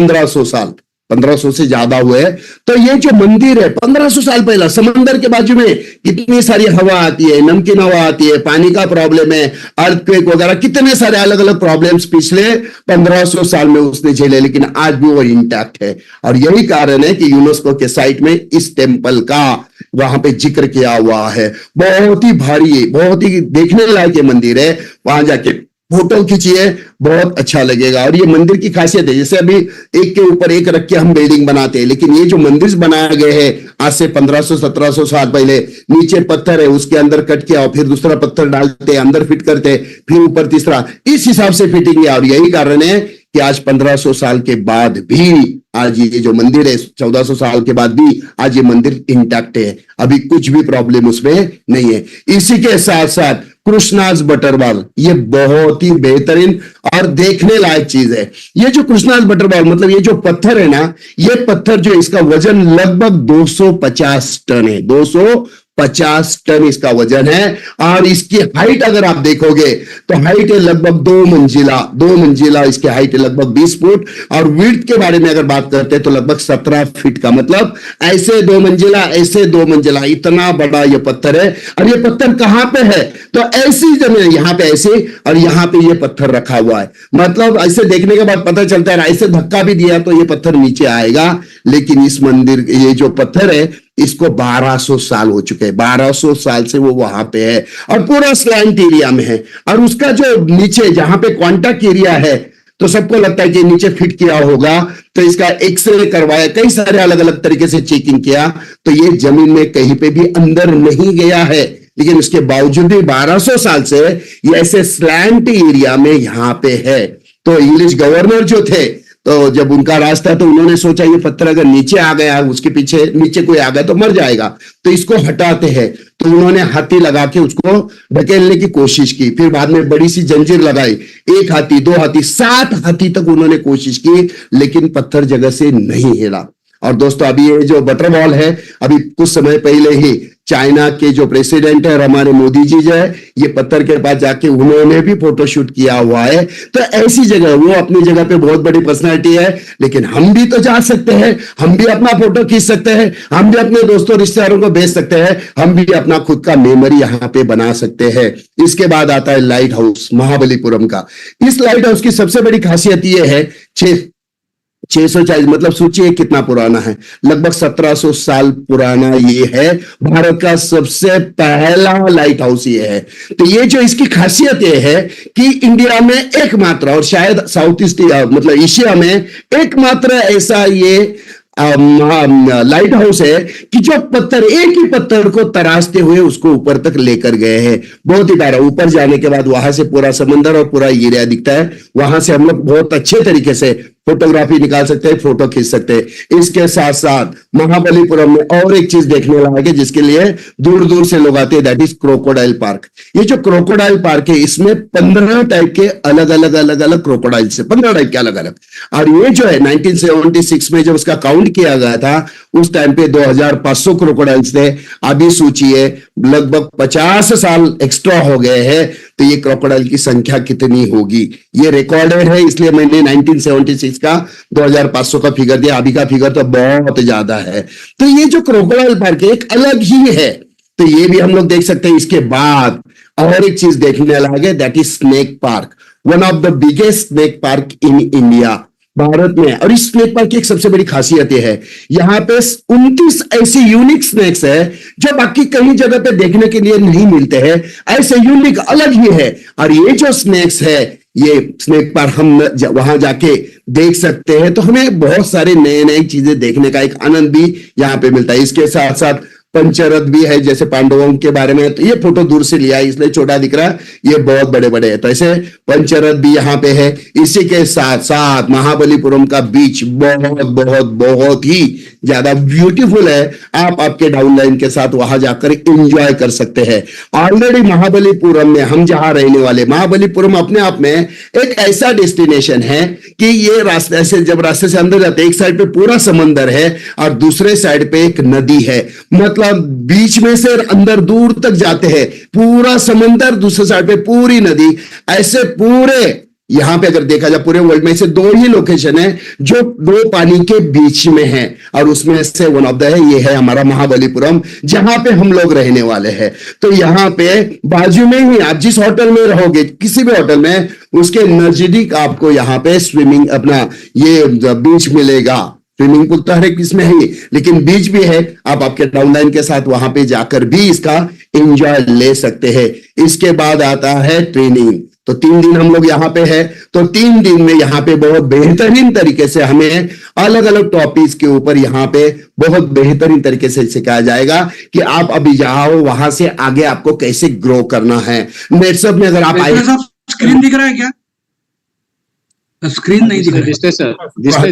1500 से ज्यादा हुए। तो ये जो मंदिर है 1500 साल पहला, समंदर के बाजू में कितनी सारी हवा आती है, नमकीन हवा आती है, पानी का प्रॉब्लम है, अर्थक्वेक वगैरह, कितने सारे अलग अलग प्रॉब्लम्स पिछले 1500 साल में उसने झेले, लेकिन आज भी वो इंटैक्ट है। और यही कारण है कि यूनेस्को के साइट में इस टेम्पल का वहां पे जिक्र किया हुआ है। बहुत ही भारी, बहुत ही देखने लायक ये मंदिर है। वहां जाके फोटो खींचिए, बहुत अच्छा लगेगा। और ये मंदिर की खासियत है, जैसे अभी एक के ऊपर एक रख के हम बिल्डिंग बनाते हैं, लेकिन ये जो मंदिर बनाया गए हैं आज से 1500-1700 साल पहले, नीचे पत्थर है उसके अंदर कट किया और फिर दूसरा पत्थर डालते, अंदर फिट करते, फिर ऊपर तीसरा, इस हिसाब से फिटिंग है। और यही कारण है कि आज 1500 साल के बाद भी आज ये जो मंदिर है, 1400 साल के बाद भी आज ये मंदिर इंटैक्ट है, अभी कुछ भी प्रॉब्लम उसमें नहीं है। इसी के साथ साथ कृष्णाज बटरबॉल, ये बहुत ही बेहतरीन और देखने लायक चीज है। ये जो कृष्णाज बटरबॉल, मतलब ये जो पत्थर है ना, ये पत्थर जो इसका वजन लगभग 250 टन है, 250 50 टन इसका वजन है। और इसकी हाइट अगर आप देखोगे तो हाइट है लगभग 2 मंजिला इसकी हाइट है लगभग 20 फुट। और विड्थ के बारे में अगर बात करते हैं तो लगभग 17 फीट का, मतलब ऐसे 2 मंजिला इतना बड़ा ये पत्थर है। और ये पत्थर कहां पे है? तो ऐसी जमीन, यहां पे ऐसे और यहां पे ये पत्थर रखा हुआ है। मतलब ऐसे देखने के बाद पता चलता है, ऐसे धक्का भी दिया तो ये पत्थर नीचे आएगा। लेकिन इस मंदिर, ये जो पत्थर है इसको 1200 साल हो चुके हैं, 1200 साल से वो वहां पे है और पूरा स्लैंट एरिया में है। और उसका जो नीचे जहां पे कॉन्टैक्ट एरिया है तो सबको लगता है कि नीचे फिट किया होगा, तो इसका एक्सरे करवाया, कई सारे अलग अलग तरीके से चेकिंग किया, तो ये जमीन में कहीं पे भी अंदर नहीं गया है। लेकिन उसके बावजूद भी 1200 साल से ये ऐसे स्लैंट एरिया में यहां पे है। तो इंग्लिश गवर्नर जो थे, तो जब उनका रास्ता, तो उन्होंने सोचा ये पत्थर अगर नीचे आ गया, उसके पीछे नीचे कोई आ गया तो मर जाएगा, तो इसको हटाते हैं। तो उन्होंने हाथी लगा के उसको ढकेलने की कोशिश की। फिर बाद में बड़ी सी जंजीर लगाई, 1 हाथी 2 हाथी 7 हाथी तक उन्होंने कोशिश की, लेकिन पत्थर जगह से नहीं हिला। और दोस्तों अभी ये जो बटरवॉल है, अभी कुछ समय पहले ही चाइना के जो प्रेसिडेंट है और हमारे मोदी जी जो है, ये पत्थर के पास जाके उन्होंने भी फोटोशूट किया हुआ है। तो ऐसी जगह, वो अपनी जगह पे बहुत बड़ी पर्सनालिटी है, लेकिन हम भी तो जा सकते हैं, हम भी अपना फोटो खींच सकते हैं, हम भी अपने दोस्तों रिश्तेदारों को भेज सकते हैं, हम भी अपना खुद का मेमोरी यहाँ पे बना सकते हैं। इसके बाद आता है लाइट हाउस महाबलीपुरम का। इस लाइट हाउस की सबसे बड़ी खासियत ये है, 640, मतलब सोचिए कितना पुराना है, लगभग 1700 साल पुराना ये है। भारत का सबसे पहला लाइट हाउस ये है। तो ये जो इसकी खासियत ये है कि इंडिया में एकमात्र, और शायद साउथ ईस्ट मतलब एशिया में एकमात्र ऐसा ये लाइट हाउस है कि जो पत्थर, एक ही पत्थर को तराशते हुए उसको ऊपर तक लेकर गए हैं। बहुत ही प्यारा। ऊपर जाने के बाद वहां से पूरा समंदर और पूरा एरिया दिखता है। वहां से हम लोग बहुत अच्छे तरीके से फोटोग्राफी निकाल सकते हैं, फोटो खींच सकते हैं। इसके साथ साथ महाबलीपुरम में और एक चीज देखने लायक है जिसके लिए दूर दूर से लोग आते हैं, दैट इज क्रोकोडाइल पार्क। ये जो क्रोकोडाइल पार्क है, इसमें 15 टाइप के अलग अलग क्रोकोडाइल्स है, 15 टाइप के अलग अलग। और ये जो है 1976 में जब उसका काउंट किया गया था, उस टाइम पे 2500 क्रोकोडाइल्स थे। अभी सोचिए लगभग 50 साल एक्स्ट्रा हो गए हैं, तो ये क्रोकोडाइल की संख्या कितनी होगी? ये रिकॉर्डेड है, इसलिए मैंने 1976 का 2500 का फिगर दिया। अभी का फिगर तो बहुत ज्यादा है। तो ये जो क्रोकोडाइल पार्क है एक अलग ही है, तो ये भी हम लोग देख सकते हैं। इसके बाद और एक चीज देखने लायक है, that is snake park, one of the biggest snake park in India, Bharat में। और इस स्नेक पार्क की एक सबसे बड़ी खासियत यह है, यहां पे 29 ऐसे यूनिक स्नेक्स है जो बाकी कई जगह पे देखने के लिए नहीं मिलते हैं। ऐसे यूनिक अलग ही है। और ये जो स्नेक्स है, ये स्नेक पार्क हम वहां जाके देख सकते हैं, तो हमें बहुत सारे नए नए चीजें देखने का एक आनंद भी यहाँ पे मिलता है। इसके साथ साथ पंचरथ भी है, जैसे पांडवों के बारे में। तो ये फोटो दूर से लिया है इसलिए छोटा दिख रहा है, ये बहुत बड़े बड़े है। तो ऐसे पंचरथ भी यहाँ पे है। इसी के साथ साथ महाबलीपुरम का बीच बहुत बहुत बहुत ही ज्यादा ब्यूटीफुल है। आप आपके डाउनलाइन के साथ वहां जाकर एंजॉय कर सकते हैं। ऑलरेडी महाबलीपुरम में हम जहां रहने वाले, महाबलीपुरम अपने आप में एक ऐसा डेस्टिनेशन है कि ये रास्ते से, जब रास्ते से अंदर जाते हैं, एक साइड पे पूरा समंदर है और दूसरे साइड पे एक नदी है। मतलब बीच में से अंदर दूर तक जाते हैं, पूरा समंदर, दूसरे साइड पे पूरी नदी। ऐसे पूरे यहां पे अगर देखा जाए पूरे वर्ल्ड में से 2 ही लोकेशन है जो 2 पानी के बीच में है, और उसमें से वन ऑफ द है, ये है हमारा महाबलीपुरम, जहां पे हम लोग रहने वाले हैं। तो यहां पे बाजू में ही, आप जिस होटल में रहोगे, किसी भी होटल में, उसके नजदीक आपको यहां पे स्विमिंग, अपना ये बीच मिलेगा। स्विमिंग पूल तो हर एक इसमें है, लेकिन बीच भी है। आप आपके डाउनलाइन के साथ वहां पे जाकर भी इसका एंजॉय ले सकते हैं। इसके बाद आता है ट्रेनिंग। तो 3 दिन हम लोग यहाँ पे है, तो 3 दिन में यहाँ पे बहुत बेहतरीन तरीके से हमें अलग अलग टॉपिक्स के ऊपर यहाँ पे बहुत बेहतरीन तरीके से सिखाया जाएगा कि आप अभी जाओ, वहां से आगे आपको कैसे ग्रो करना है। व्हाट्सएप में अगर आप आए, स्क्रीन दिख रहा है क्या? स्क्रीन नहीं दिख रहा है। दिसते सर,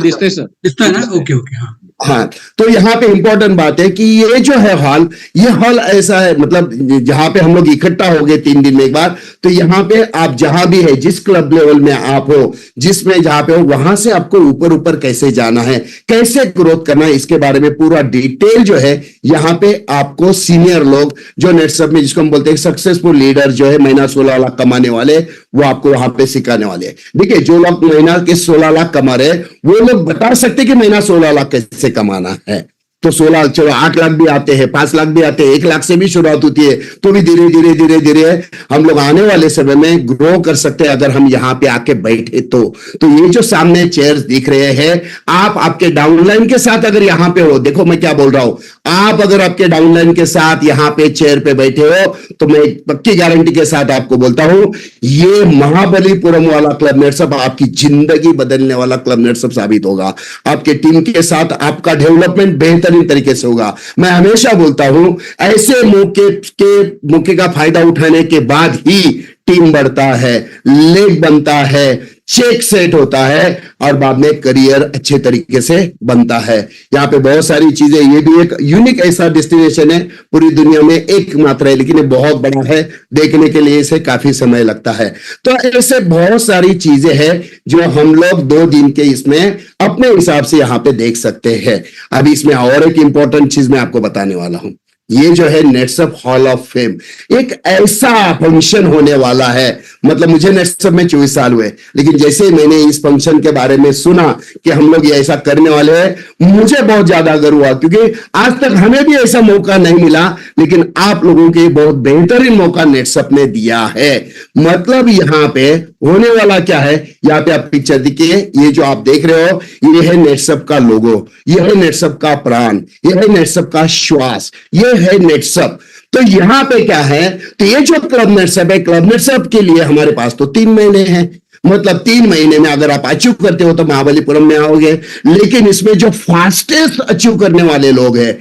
दिसते सर, दिखता है ना? ओके ओके, हाँ हाँ, तो यहाँ पे इंपॉर्टेंट बात है कि ये जो है हॉल, ये हॉल ऐसा है, मतलब जहां पे हम लोग इकट्ठा हो गए 3 दिन में एक बार, तो यहाँ पे आप जहां भी है, जिस क्लब लेवल में आप हो, जिसमें जहां पे हो, वहां से आपको ऊपर ऊपर कैसे जाना है, कैसे ग्रोथ करना है, इसके बारे में पूरा डिटेल जो है यहाँ पे आपको सीनियर लोग जो नेटसप में, जिसको हम बोलते हैं सक्सेसफुल लीडर जो है, महीना 16 लाख कमाने वाले, वो आपको वहां पे सिखाने वाले हैं। देखिए, जो लोग महीना के 16 लाख कमा रहे हैं, वो लोग बता सकते कि महीना 16 लाख कैसे कमाना है। तो 16, चलो 8 लाख भी आते हैं, 5 लाख भी आते हैं, 1 लाख से भी शुरुआत होती है, तो भी धीरे धीरे धीरे धीरे हम लोग आने वाले समय में ग्रो कर सकते हैं, अगर हम यहाँ पे आके बैठे तो ये जो सामने चेयर्स दिख रहे हैं, आप आपके डाउनलाइन के साथ अगर यहाँ पे हो, देखो मैं क्या बोल रहा हूं, आप अगर आपके डाउनलाइन के साथ यहाँ पे चेयर पे बैठे हो, तो मैं एक पक्की गारंटी के साथ आपको बोलता हूं, ये महाबलीपुरम वाला क्लब नेटसप आपकी जिंदगी बदलने वाला क्लब नेटसप साबित होगा। आपके टीम के साथ आपका डेवलपमेंट बेहतरीन तरीके से होगा। मैं हमेशा बोलता हूं, ऐसे मौके का फायदा उठाने के बाद ही टीम बढ़ता है, लेग बनता है, चेक सेट होता है, और बाद में करियर अच्छे तरीके से बनता है। यहाँ पे बहुत सारी चीजें, ये भी एक यूनिक ऐसा डेस्टिनेशन है, पूरी दुनिया में एकमात्र है, लेकिन ये बहुत बड़ा है, देखने के लिए इसे काफी समय लगता है। तो ऐसे बहुत सारी चीजें हैं जो हम लोग 2 दिन के इसमें अपने हिसाब से यहाँ पे देख सकते हैं। अभी इसमें और एक इंपॉर्टेंट चीज मैं आपको बताने वाला हूं, ये जो है नेटसप हॉल ऑफ फेम, एक ऐसा फंक्शन होने वाला है, मतलब मुझे नेटसप में 24 साल हुए, लेकिन जैसे ही मैंने इस फंक्शन के बारे में सुना कि हम लोग ये ऐसा करने वाले हैं, मुझे बहुत ज्यादा गर्व हुआ, क्योंकि आज तक हमें भी ऐसा मौका नहीं मिला, लेकिन आप लोगों के बहुत बेहतरीन मौका नेटसप ने दिया है। मतलब यहाँ पे होने वाला क्या है, यहाँ पे आप पिक्चर देखिए, ये जो आप देख रहे हो, ये है नेटसप का लोगो, ये है नेटसप का प्राण, ये है नेटसप का श्वास, ये है नेटसप। तो यहां पे क्या है, तो ये जो क्लब नेटसप है, क्लब नेटसप के लिए हमारे पास तो 3 महीने हैं, मतलब 3 महीने में अगर आप अचीव करते हो तो महाबलीपुरम में आओगे। लेकिन इसमें जो फास्टेस्ट अचीव करने वाले लोग हैं,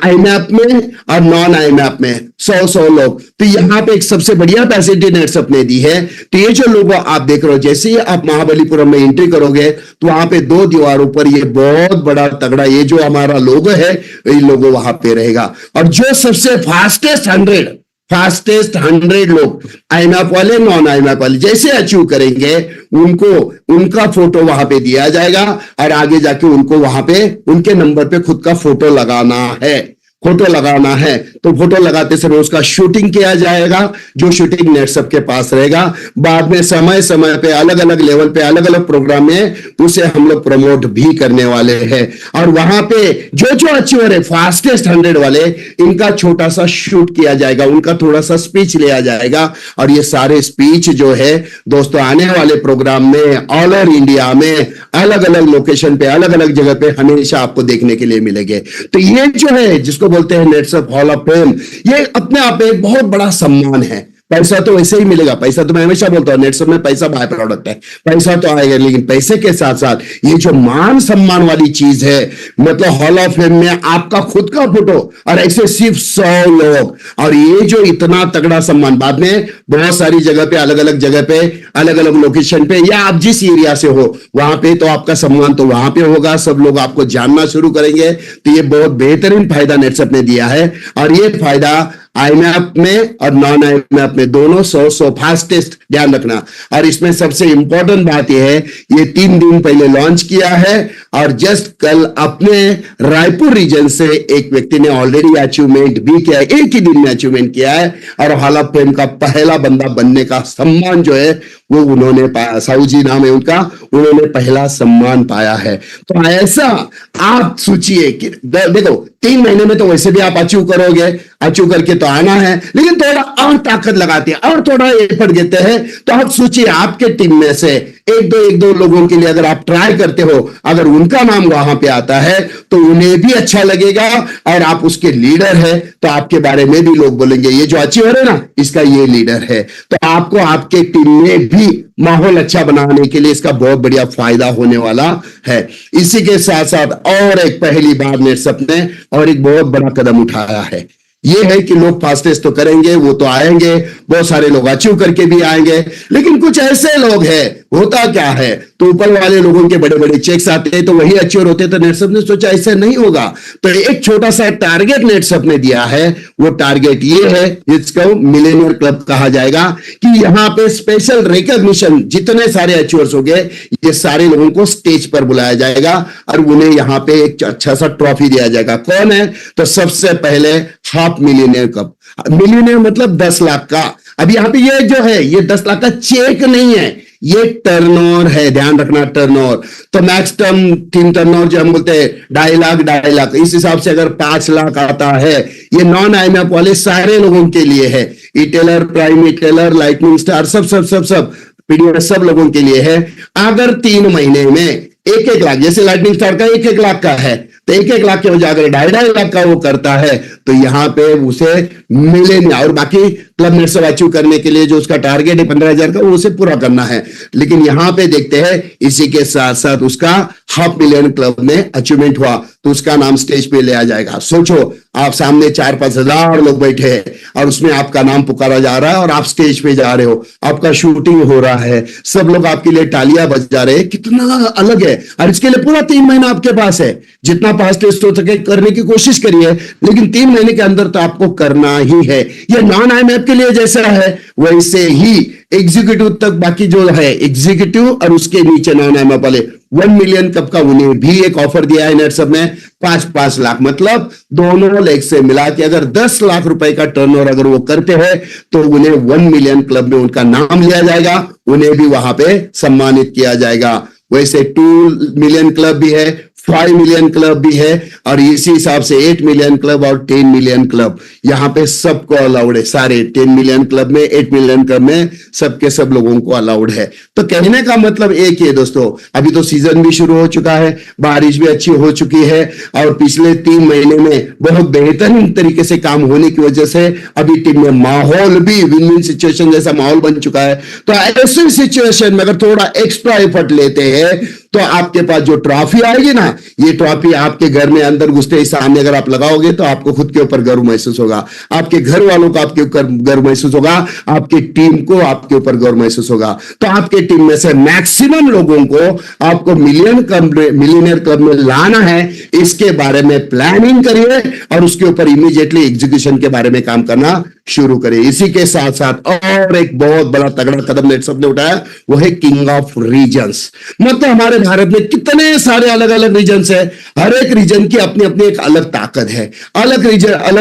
आईमैप में और नॉन आईमैप में 100 लोग, तो यहां पे एक सबसे बढ़िया फैसिलिटी नेटसप ने दी है। तो ये जो लोगो आप देख रहे हो, जैसे ही आप महाबलीपुरम में एंट्री करोगे, तो वहां पे 2 दीवारों पर ये बहुत बड़ा तगड़ा, ये जो हमारा लोगो है, ये लोगो वहां पे रहेगा। और जो सबसे फास्टेस्ट 100 लोग, आईमैप वाले, नॉन आईमैप वाले, जैसे अचीव करेंगे, उनको उनका फोटो वहां पे दिया जाएगा, और आगे जाके उनको वहां पे उनके नंबर पे खुद का फोटो लगाना है। तो फोटो लगाते समय उसका शूटिंग किया जाएगा, जो शूटिंग नेटसप के पास रहेगा। बाद में समय समय पे अलग अलग लेवल पे अलग अलग प्रोग्राम में उसे हम लोग प्रमोट भी करने वाले हैं। और वहां पे जो अचीवर है, फास्टेस्ट 100 वाले, इनका छोटा सा शूट किया जाएगा, उनका थोड़ा सा स्पीच लिया जाएगा। और ये सारे स्पीच जो है दोस्तों, आने वाले प्रोग्राम में ऑल ओवर इंडिया में अलग अलग लोकेशन पे, अलग अलग जगह पे हमेशा आपको देखने के लिए मिलेंगे। तो ये जो है, जिसको बोलते हैं नेटसप हॉल ऑफ फेम, ये अपने आप में एक बहुत बड़ा सम्मान है। पैसा तो वैसे ही मिलेगा, पैसा तो मैं हमेशा बोलता हूं, नेटसप में पैसा बाय प्रोडक्ट है, पैसा तो आएगा, लेकिन पैसे के साथ साथ ये जो मान सम्मान वाली चीज है, मतलब हॉल ऑफ फेम में आपका खुद का फोटो, और ऐसे सिर्फ 100 लोग, और ये जो इतना तगड़ा सम्मान, बाद में बहुत सारी जगह पे, अलग अलग जगह पे, अलग अलग लोकेशन पे, या आप जिस एरिया से हो वहां पे, तो आपका सम्मान तो वहां पे होगा, सब लोग आपको जानना शुरू करेंगे। तो ये बहुत बेहतरीन फायदा नेटसप ने दिया है, और ये फायदा आईमैप में और नॉन आईमैप में दोनों 100 फास्टेस्ट, ध्यान रखना। और इसमें सबसे इंपॉर्टेंट बात यह है, ये 3 दिन पहले लॉन्च किया है, और जस्ट कल अपने रायपुर रीजन से एक व्यक्ति ने ऑलरेडी अचीवमेंट भी किया है, एक ही दिन में अचीवमेंट किया है, और हॉल ऑफ फेम का पहला बंदा बनने का सम्मान जो है वो उन्होंने पाया। साहू जी नाम है उनका, उन्होंने पहला सम्मान पाया है। तो ऐसा आप सोचिए कि देखो, 3 महीने में तो वैसे भी आप अचीव करोगे, अचीव करके तो आना है, लेकिन थोड़ा और ताकत लगाते हैं और थोड़ा एफर्ट देते हैं। तो आप सोचिए, आपके टीम में से एक दो लोगों के लिए अगर आप ट्राई करते हो, अगर उनका नाम वहां पे आता है, तो उन्हें भी अच्छा लगेगा, और आप उसके लीडर है, तो आपके बारे में भी लोग बोलेंगे, ये जो अचीवर है ना, इसका ये लीडर है। तो आपको आपके टीम में भी माहौल अच्छा बनाने के लिए इसका बहुत बढ़िया फायदा होने वाला है। इसी के साथ साथ और एक पहली बार नेटसप ने और एक बहुत बड़ा कदम उठाया है। ये है कि लोग फास्टेस्ट तो करेंगे, वो तो आएंगे, बहुत सारे लोग अचीव करके भी आएंगे, लेकिन कुछ ऐसे लोग हैं, होता क्या है, तो ऊपर वाले लोगों के बड़े बड़े चेक्स आते हैं तो वही अचीव होते हैं। तो नेटसप ने सोचा ऐसा नहीं होगा, तो एक छोटा सा टारगेट नेटसप ने दिया है। वो टारगेट ये है, जिसको मिलेनियर क्लब कहा जाएगा, कि यहां पे स्पेशल रिकॉग्निशन, जितने सारे अचीवर्स हो गए, ये सारे लोगों को स्टेज पर बुलाया जाएगा और उन्हें यहां पे एक अच्छा सा ट्रॉफी दिया जाएगा। कौन है? तो सबसे पहले हाफ मिलियनियर कप। मिलियनियर मतलब 10 लाख का। अब यहां पे ये जो है, ये 10 लाख का चेक नहीं है, ये टर्नओवर है, ध्यान रखना, टर्नओवर। तो मैक्स टीम टर्नओवर जो हम बोलते हैं 2.5 लाख, इस हिसाब से अगर 5 लाख आता है, ये नॉन आईएमएफ वाले सारे लोगों के लिए है। इटेलर, प्राइम इटेलर, लाइटनिंग स्टार, सब पीडीएस सब लोगों के लिए है। अगर 3 महीने में 1-1 लाख, जैसे लाइटनिंग स्टार का 1-1 लाख का है, तो 1-1 लाख के बजाय अगर 2.5 लाख का वो करता है, तो यहां पे उसे मिलेनियर, और बाकी क्लब नेटसप अचीव करने के लिए जो उसका टारगेट है 15,000 का, वो उसे पूरा करना है। लेकिन यहां पे देखते हैं, इसी के साथ साथ उसका हाफ मिलियन क्लब में अचीवमेंट हुआ, तो उसका नाम स्टेज पे ले आ जाएगा। सोचो, आप सामने 4-5 हजार लोग बैठे हैं और उसमें आपका नाम पुकारा जा रहा है और आप स्टेज पे जा रहे हो, आपका शूटिंग हो रहा है, सब लोग आपके लिए तालियां बजा रहे हैं, कितना अलग है। और इसके लिए पूरा 3 महीना आपके पास है, जितना फास्टेस्ट हो सके करने की कोशिश करिए, लेकिन 3 महीने के अंदर तो आपको करना ही है। ये नॉन आईएमएफ के लिए जैसा है, वैसे ही एग्जीक्यूटिव तक, बाकी जो है एग्जीक्यूटिव और उसके नीचे नॉन आईएमएफ वाले 1 मिलियन कप का उन्हें भी एक ऑफर दिया है नेटसप में, 5-5 लाख, मतलब दोनों लेग से मिला के अगर 10 लाख रुपए का टर्नओवर अगर वो करते हैं, तो उन्हें 1 मिलियन क्लब में उनका नाम लिया जाएगा, उन्हें भी वहां पे सम्मानित किया जाएगा। वैसे 2 मिलियन क्लब भी है, 5 मिलियन क्लब भी है, और इसी हिसाब से 8 मिलियन क्लब और 10 मिलियन क्लब, यहां पे सबको अलाउड है। सारे 10 मिलियन क्लब में, 8 मिलियन क्लब में, सबके सब लोगों को अलाउड है। तो कहने का मतलब एक ही है दोस्तों, अभी तो सीजन भी शुरू हो चुका है, बारिश भी अच्छी हो चुकी है, और पिछले 3 महीने में बहुत बेहतरीन तरीके से काम होने की वजह से अभी टीम में माहौल भी विन विन सिचुएशन जैसा माहौल बन चुका है। तो ऐसे सिचुएशन में अगर थोड़ा एक्स्ट्रा एफर्ट लेते हैं, तो आपके पास जो ट्रॉफी आएगी ना, ये ट्रॉफी आपके घर में अंदर घुसते ही सामने अगर आप लगाओगे, तो आपको खुद के ऊपर गर्व महसूस होगा, आपके घर वालों को आपके ऊपर गर्व महसूस होगा, आपकी टीम को आपके ऊपर गर्व महसूस होगा। तो आपके टीम में से मैक्सिमम लोगों को आपको मिलियनियर क्लब में लाना है, इसके बारे में प्लानिंग करिए और उसके ऊपर इमीडिएटली एग्जीक्यूशन के बारे में काम करना शुरू करें। इसी के साथ साथ और एक बहुत बड़ा तगड़ा कदम नेटसप ने उठाया, वो है किंग ऑफ रीजन्स। मतलब हमारे भारत में कितने सारे अलग अलग रीजन्स है, हर एक रीजन की अपनी अपनी एक अलग ताकत है, अलग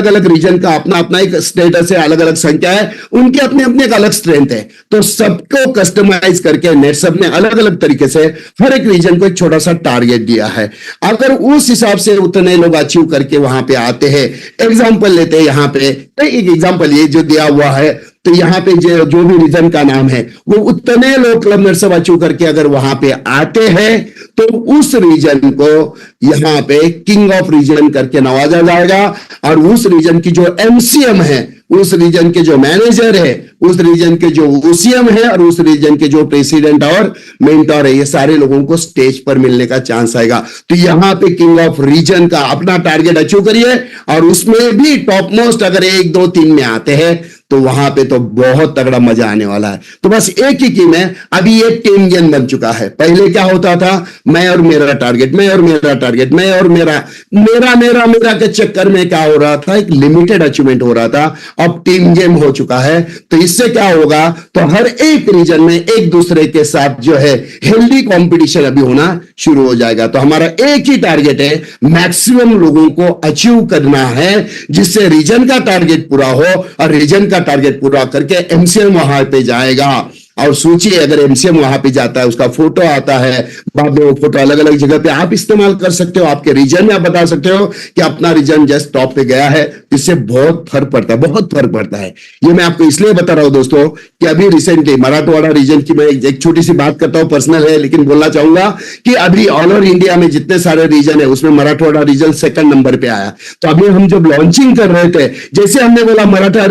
अलग रीजन का अपना अपना एक स्टेटस है, अलग अलग संख्या है, उनकी अपनी अपनी एक अलग स्ट्रेंथ है। तो सबको कस्टमाइज करके नेटसप ने अलग अलग तरीके से हर एक रीजन को एक छोटा सा टारगेट दिया है। अगर उस हिसाब से उतने लोग अचीव करके वहां पे आते हैं, एग्जाम्पल लेते हैं, यहां पे एक एग्जाम्पल ये जो दिया हुआ है, तो यहां पे जो भी रीजन का नाम है, वो उतने लोग क्लब नेटसप अचीव करके अगर वहां पे आते हैं, तो उस रीजन को यहां पे किंग ऑफ रीजन करके नवाजा जाएगा। और उस रीजन की जो एमसीएम है, उस रीजन के जो मैनेजर है, उस रीजन के जो ओसीएम है, और उस रीजन के जो प्रेसिडेंट और मेंटर है, ये सारे लोगों को स्टेज पर मिलने का चांस आएगा। तो यहां पे किंग ऑफ रीजन का अपना टारगेट अचीव करिए, और उसमें भी टॉप मोस्ट अगर 1, 2, 3 में आते हैं, तो वहां पे तो बहुत तगड़ा मजा आने वाला है। तो बस एक ही टीम है, अभी ये टीम गेम बन चुका है। पहले क्या होता था, मैं और मेरा टारगेट, मैं और मेरा टारगेट, मैं और मेरा के चक्कर में क्या हो रहा था, एक लिमिटेड अचीवमेंट हो रहा था। अब टीम गेम हो चुका है, तो इससे क्या होगा, तो हर एक रीजन में एक दूसरे के साथ जो है हेल्दी कंपटीशन अभी होना शुरू हो जाएगा। तो हमारा एक ही टारगेट है, मैक्सिमम लोगों को अचीव करना है, जिससे रीजन का टारगेट पूरा हो, और रीजन का टारगेट पूरा करके एमसीएम वहां पे जाएगा। और सोचिए, अगर एमसीएम वहां पे जाता है, उसका फोटो आता है, बाद में वो फोटो अलग अलग जगह पे आप इस्तेमाल कर सकते हो, आपके रीजन में आप बता सकते हो कि अपना रीजन जस्ट टॉप पे गया है। इससे बहुत फर्क पड़ता है, बहुत फर्क पड़ता है। ये मैं आपको इसलिए बता रहा हूं दोस्तों, कि अभी रिसेंटली मराठवाड़ा रीजन की मैं एक छोटी सी बात करता हूं, पर्सनल है लेकिन बोलना चाहूंगा, कि अभी ऑल ओवर इंडिया में जितने सारे रीजन है, उसमें मराठवाड़ा रीजन 2nd नंबर पे आया। तो अभी हम जब लॉन्चिंग कर रहे थे, जैसे हमने बोला मराठवाड़ा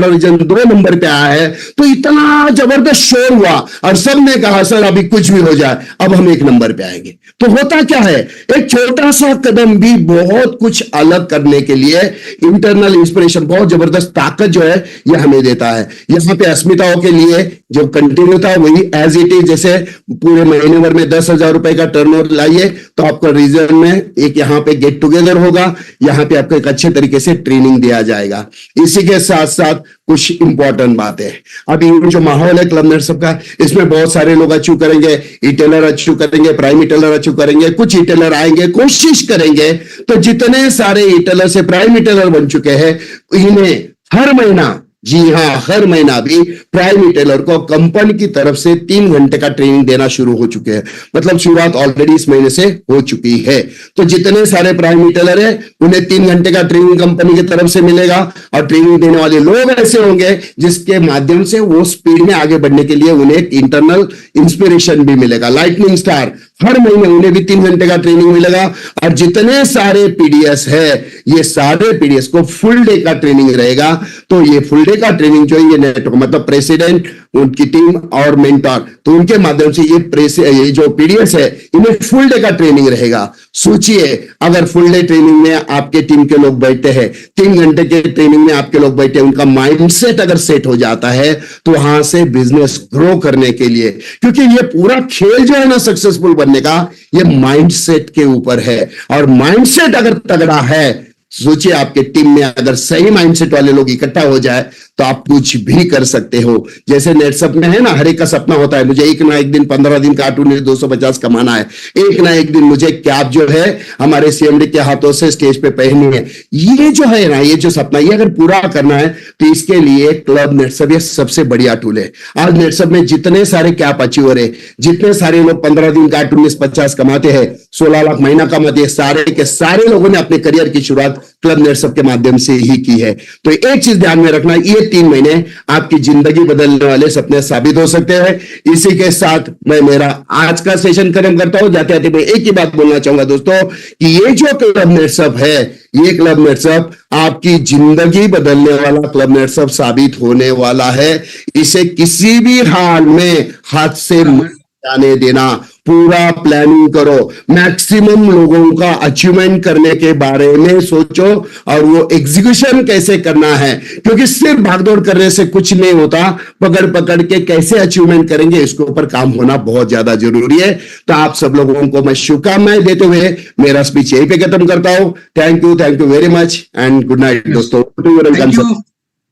रीजन 2 नंबर पे आया है, तो इतना जबरदस्त शोर हुआ और सबने कहा सर अभी कुछ भी हो जाए अब हम 1 नंबर पे आएंगे। तो होता क्या है, एक छोटा सा कदम भी बहुत कुछ अलग करने के लिए इंटरनल इंस्पिरेशन, बहुत जबरदस्त ताकत जो है यह हमें देता है। यहां पे अस्मिताओं के लिए जो कंटिन्यू था वही एज इट इज, जैसे पूरे महीने भर में 10,000 रुपए का टर्नओवर लाइए तो आपका रीजन में एक यहाँ पे गेट टुगेदर होगा, यहाँ पे आपको एक अच्छे तरीके से ट्रेनिंग दिया जाएगा। इसी के साथ साथ कुछ इंपॉर्टेंट बातें, अभी जो माहौल है क्लब नेटसप का, इसमें बहुत सारे लोग अचीव करेंगे, रिटेलर अचीव करेंगे, प्राइम रिटेलर अचीव करेंगे, कुछ रिटेलर आएंगे, कोशिश करेंगे। तो जितने सारे रिटेलर से प्राइम रिटेलर बन चुके हैं इन्हें हर महीना, जी हां हर महीना भी प्राइम रिटेलर को कंपनी की तरफ से 3 घंटे का ट्रेनिंग देना शुरू हो चुके हैं। मतलब शुरुआत ऑलरेडी इस महीने से हो चुकी है। तो जितने सारे प्राइम रिटेलर है उन्हें 3 घंटे का ट्रेनिंग कंपनी की तरफ से मिलेगा और ट्रेनिंग देने वाले लोग ऐसे होंगे जिसके माध्यम से वो स्पीड में आगे बढ़ने के लिए उन्हें एक इंटरनल इंस्पिरेशन भी मिलेगा। लाइटनिंग स्टार हर महीने उन्हें भी 3 घंटे का ट्रेनिंग मिलेगा और जितने सारे पीडीएस है ये सारे पीडीएस को फुल डे का ट्रेनिंग रहेगा। तो ये फुल डे का ट्रेनिंग जो है ये नेटवर्क मतलब प्रेसिडेंट, उनकी टीम और मेंटर, तो उनके माध्यम से ये जो पीडीएस है इन्हें फुल डे का ट्रेनिंग रहेगा। सोचिए अगर फुल डे ट्रेनिंग में आपके टीम के लोग बैठे हैं, 3 घंटे के ट्रेनिंग में आपके लोग बैठे, उनका माइंडसेट अगर सेट हो जाता है तो वहां से बिजनेस ग्रो करने के लिए, क्योंकि ये पूरा खेल जो है ना सक्सेसफुल बनने का ये माइंडसेट के ऊपर है। और माइंडसेट अगर तगड़ा है, सोचिए आपके टीम में अगर सही माइंडसेट वाले लोग इकट्ठा हो जाए तो आप कुछ भी कर सकते हो। जैसे नेटसप में है ना, हर एक का सपना होता है मुझे एक ना एक दिन 15 दिन कार्टून 250 कमाना है, एक ना एक दिन मुझे कैप जो है हमारे सीएमडी के हाथों से स्टेज पे पहननी है। ये जो है ना, ये जो सपना ये अगर पूरा करना है तो इसके लिए क्लब नेटसप ये सबसे बढ़िया टूल है। आज नेटसप में जितने सारे कैप अचीवर है, जितने सारे लोग 15 दिन कार्टून 50 कमाते हैं, 16 लाख महीना कमाते हैं, सारे के सारे लोगों ने अपने करियर की शुरुआत क्लब नेटसप के माध्यम से ही की है। तो एक चीज ध्यान में रखना, ये 3 महीने आपकी जिंदगी बदलने वाले सपने साबित हो सकते हैं। इसी के साथ मैं मेरा आज का सेशन खत्म करता हूं। जाते जाते मैं एक ही बात बोलना चाहूंगा दोस्तों कि ये जो क्लब नेटसप है, ये क्लब नेटसप आपकी जिंदगी बदलने वाला क्लब नेटसप साबित होने वाला है। इसे किसी भी हाल में हाथ से मत जाने देना। पूरा प्लानिंग करो, मैक्सिमम लोगों का अचीवमेंट करने के बारे में सोचो और वो एग्जीक्यूशन कैसे करना है, क्योंकि सिर्फ भागदौड़ करने से कुछ नहीं होता। पकड़ पकड़ के कैसे अचीवमेंट करेंगे इसके ऊपर काम होना बहुत ज्यादा जरूरी है। तो आप सब लोगों को मैं शुभकामनाएं देते हुए मेरा स्पीच यहीं पे खत्म करता हूं। Thank you very much and good night दोस्तों।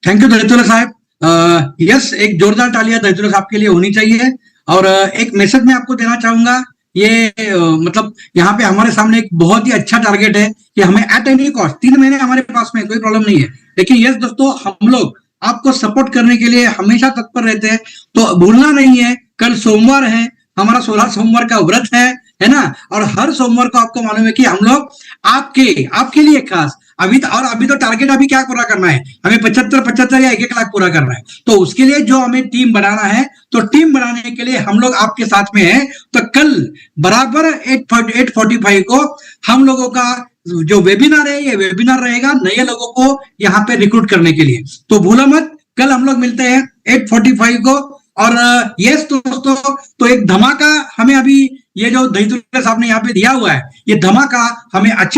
थैंक यू दरितुल्ला साहब। यस, एक जोरदार तालियां दरितुल्ला साहब के लिए होनी चाहिए। और एक मैसेज मैं आपको देना चाहूंगा, ये मतलब यहाँ पे हमारे सामने एक बहुत ही अच्छा टारगेट है कि हमें एट एनी कॉस्ट 3 महीने हमारे पास में कोई प्रॉब्लम नहीं है, लेकिन यस दोस्तों हम लोग आपको सपोर्ट करने के लिए हमेशा तत्पर रहते हैं। तो भूलना नहीं है, कल सोमवार है, हमारा 16 सोमवार का व्रत है ना। और हर सोमवार को आपको मालूम है कि हम लोग आपके लिए खास अभी तो टारगेट अभी क्या पूरा करना है, हमें 75 या 1 लाख पूरा करना है। तो उसके लिए जो हमें टीम बनाना है, तो टीम बनाने के लिए हम लोग आपके साथ में हैं। तो कल बराबर 8:45 को हम लोगों का जो वेबिनार है, ये वेबिनार रहेगा नए लोगों को यहाँ पे रिक्रूट करने के लिए। तो भूलो मत, कल हम लोग मिलते हैं 8:45 को। और यस दोस्तों, तो एक धमाका हमें अभी ये जो दरितुल्ला साहब ने यहाँ पे दिया हुआ है, ये धमाका हमें अच्छे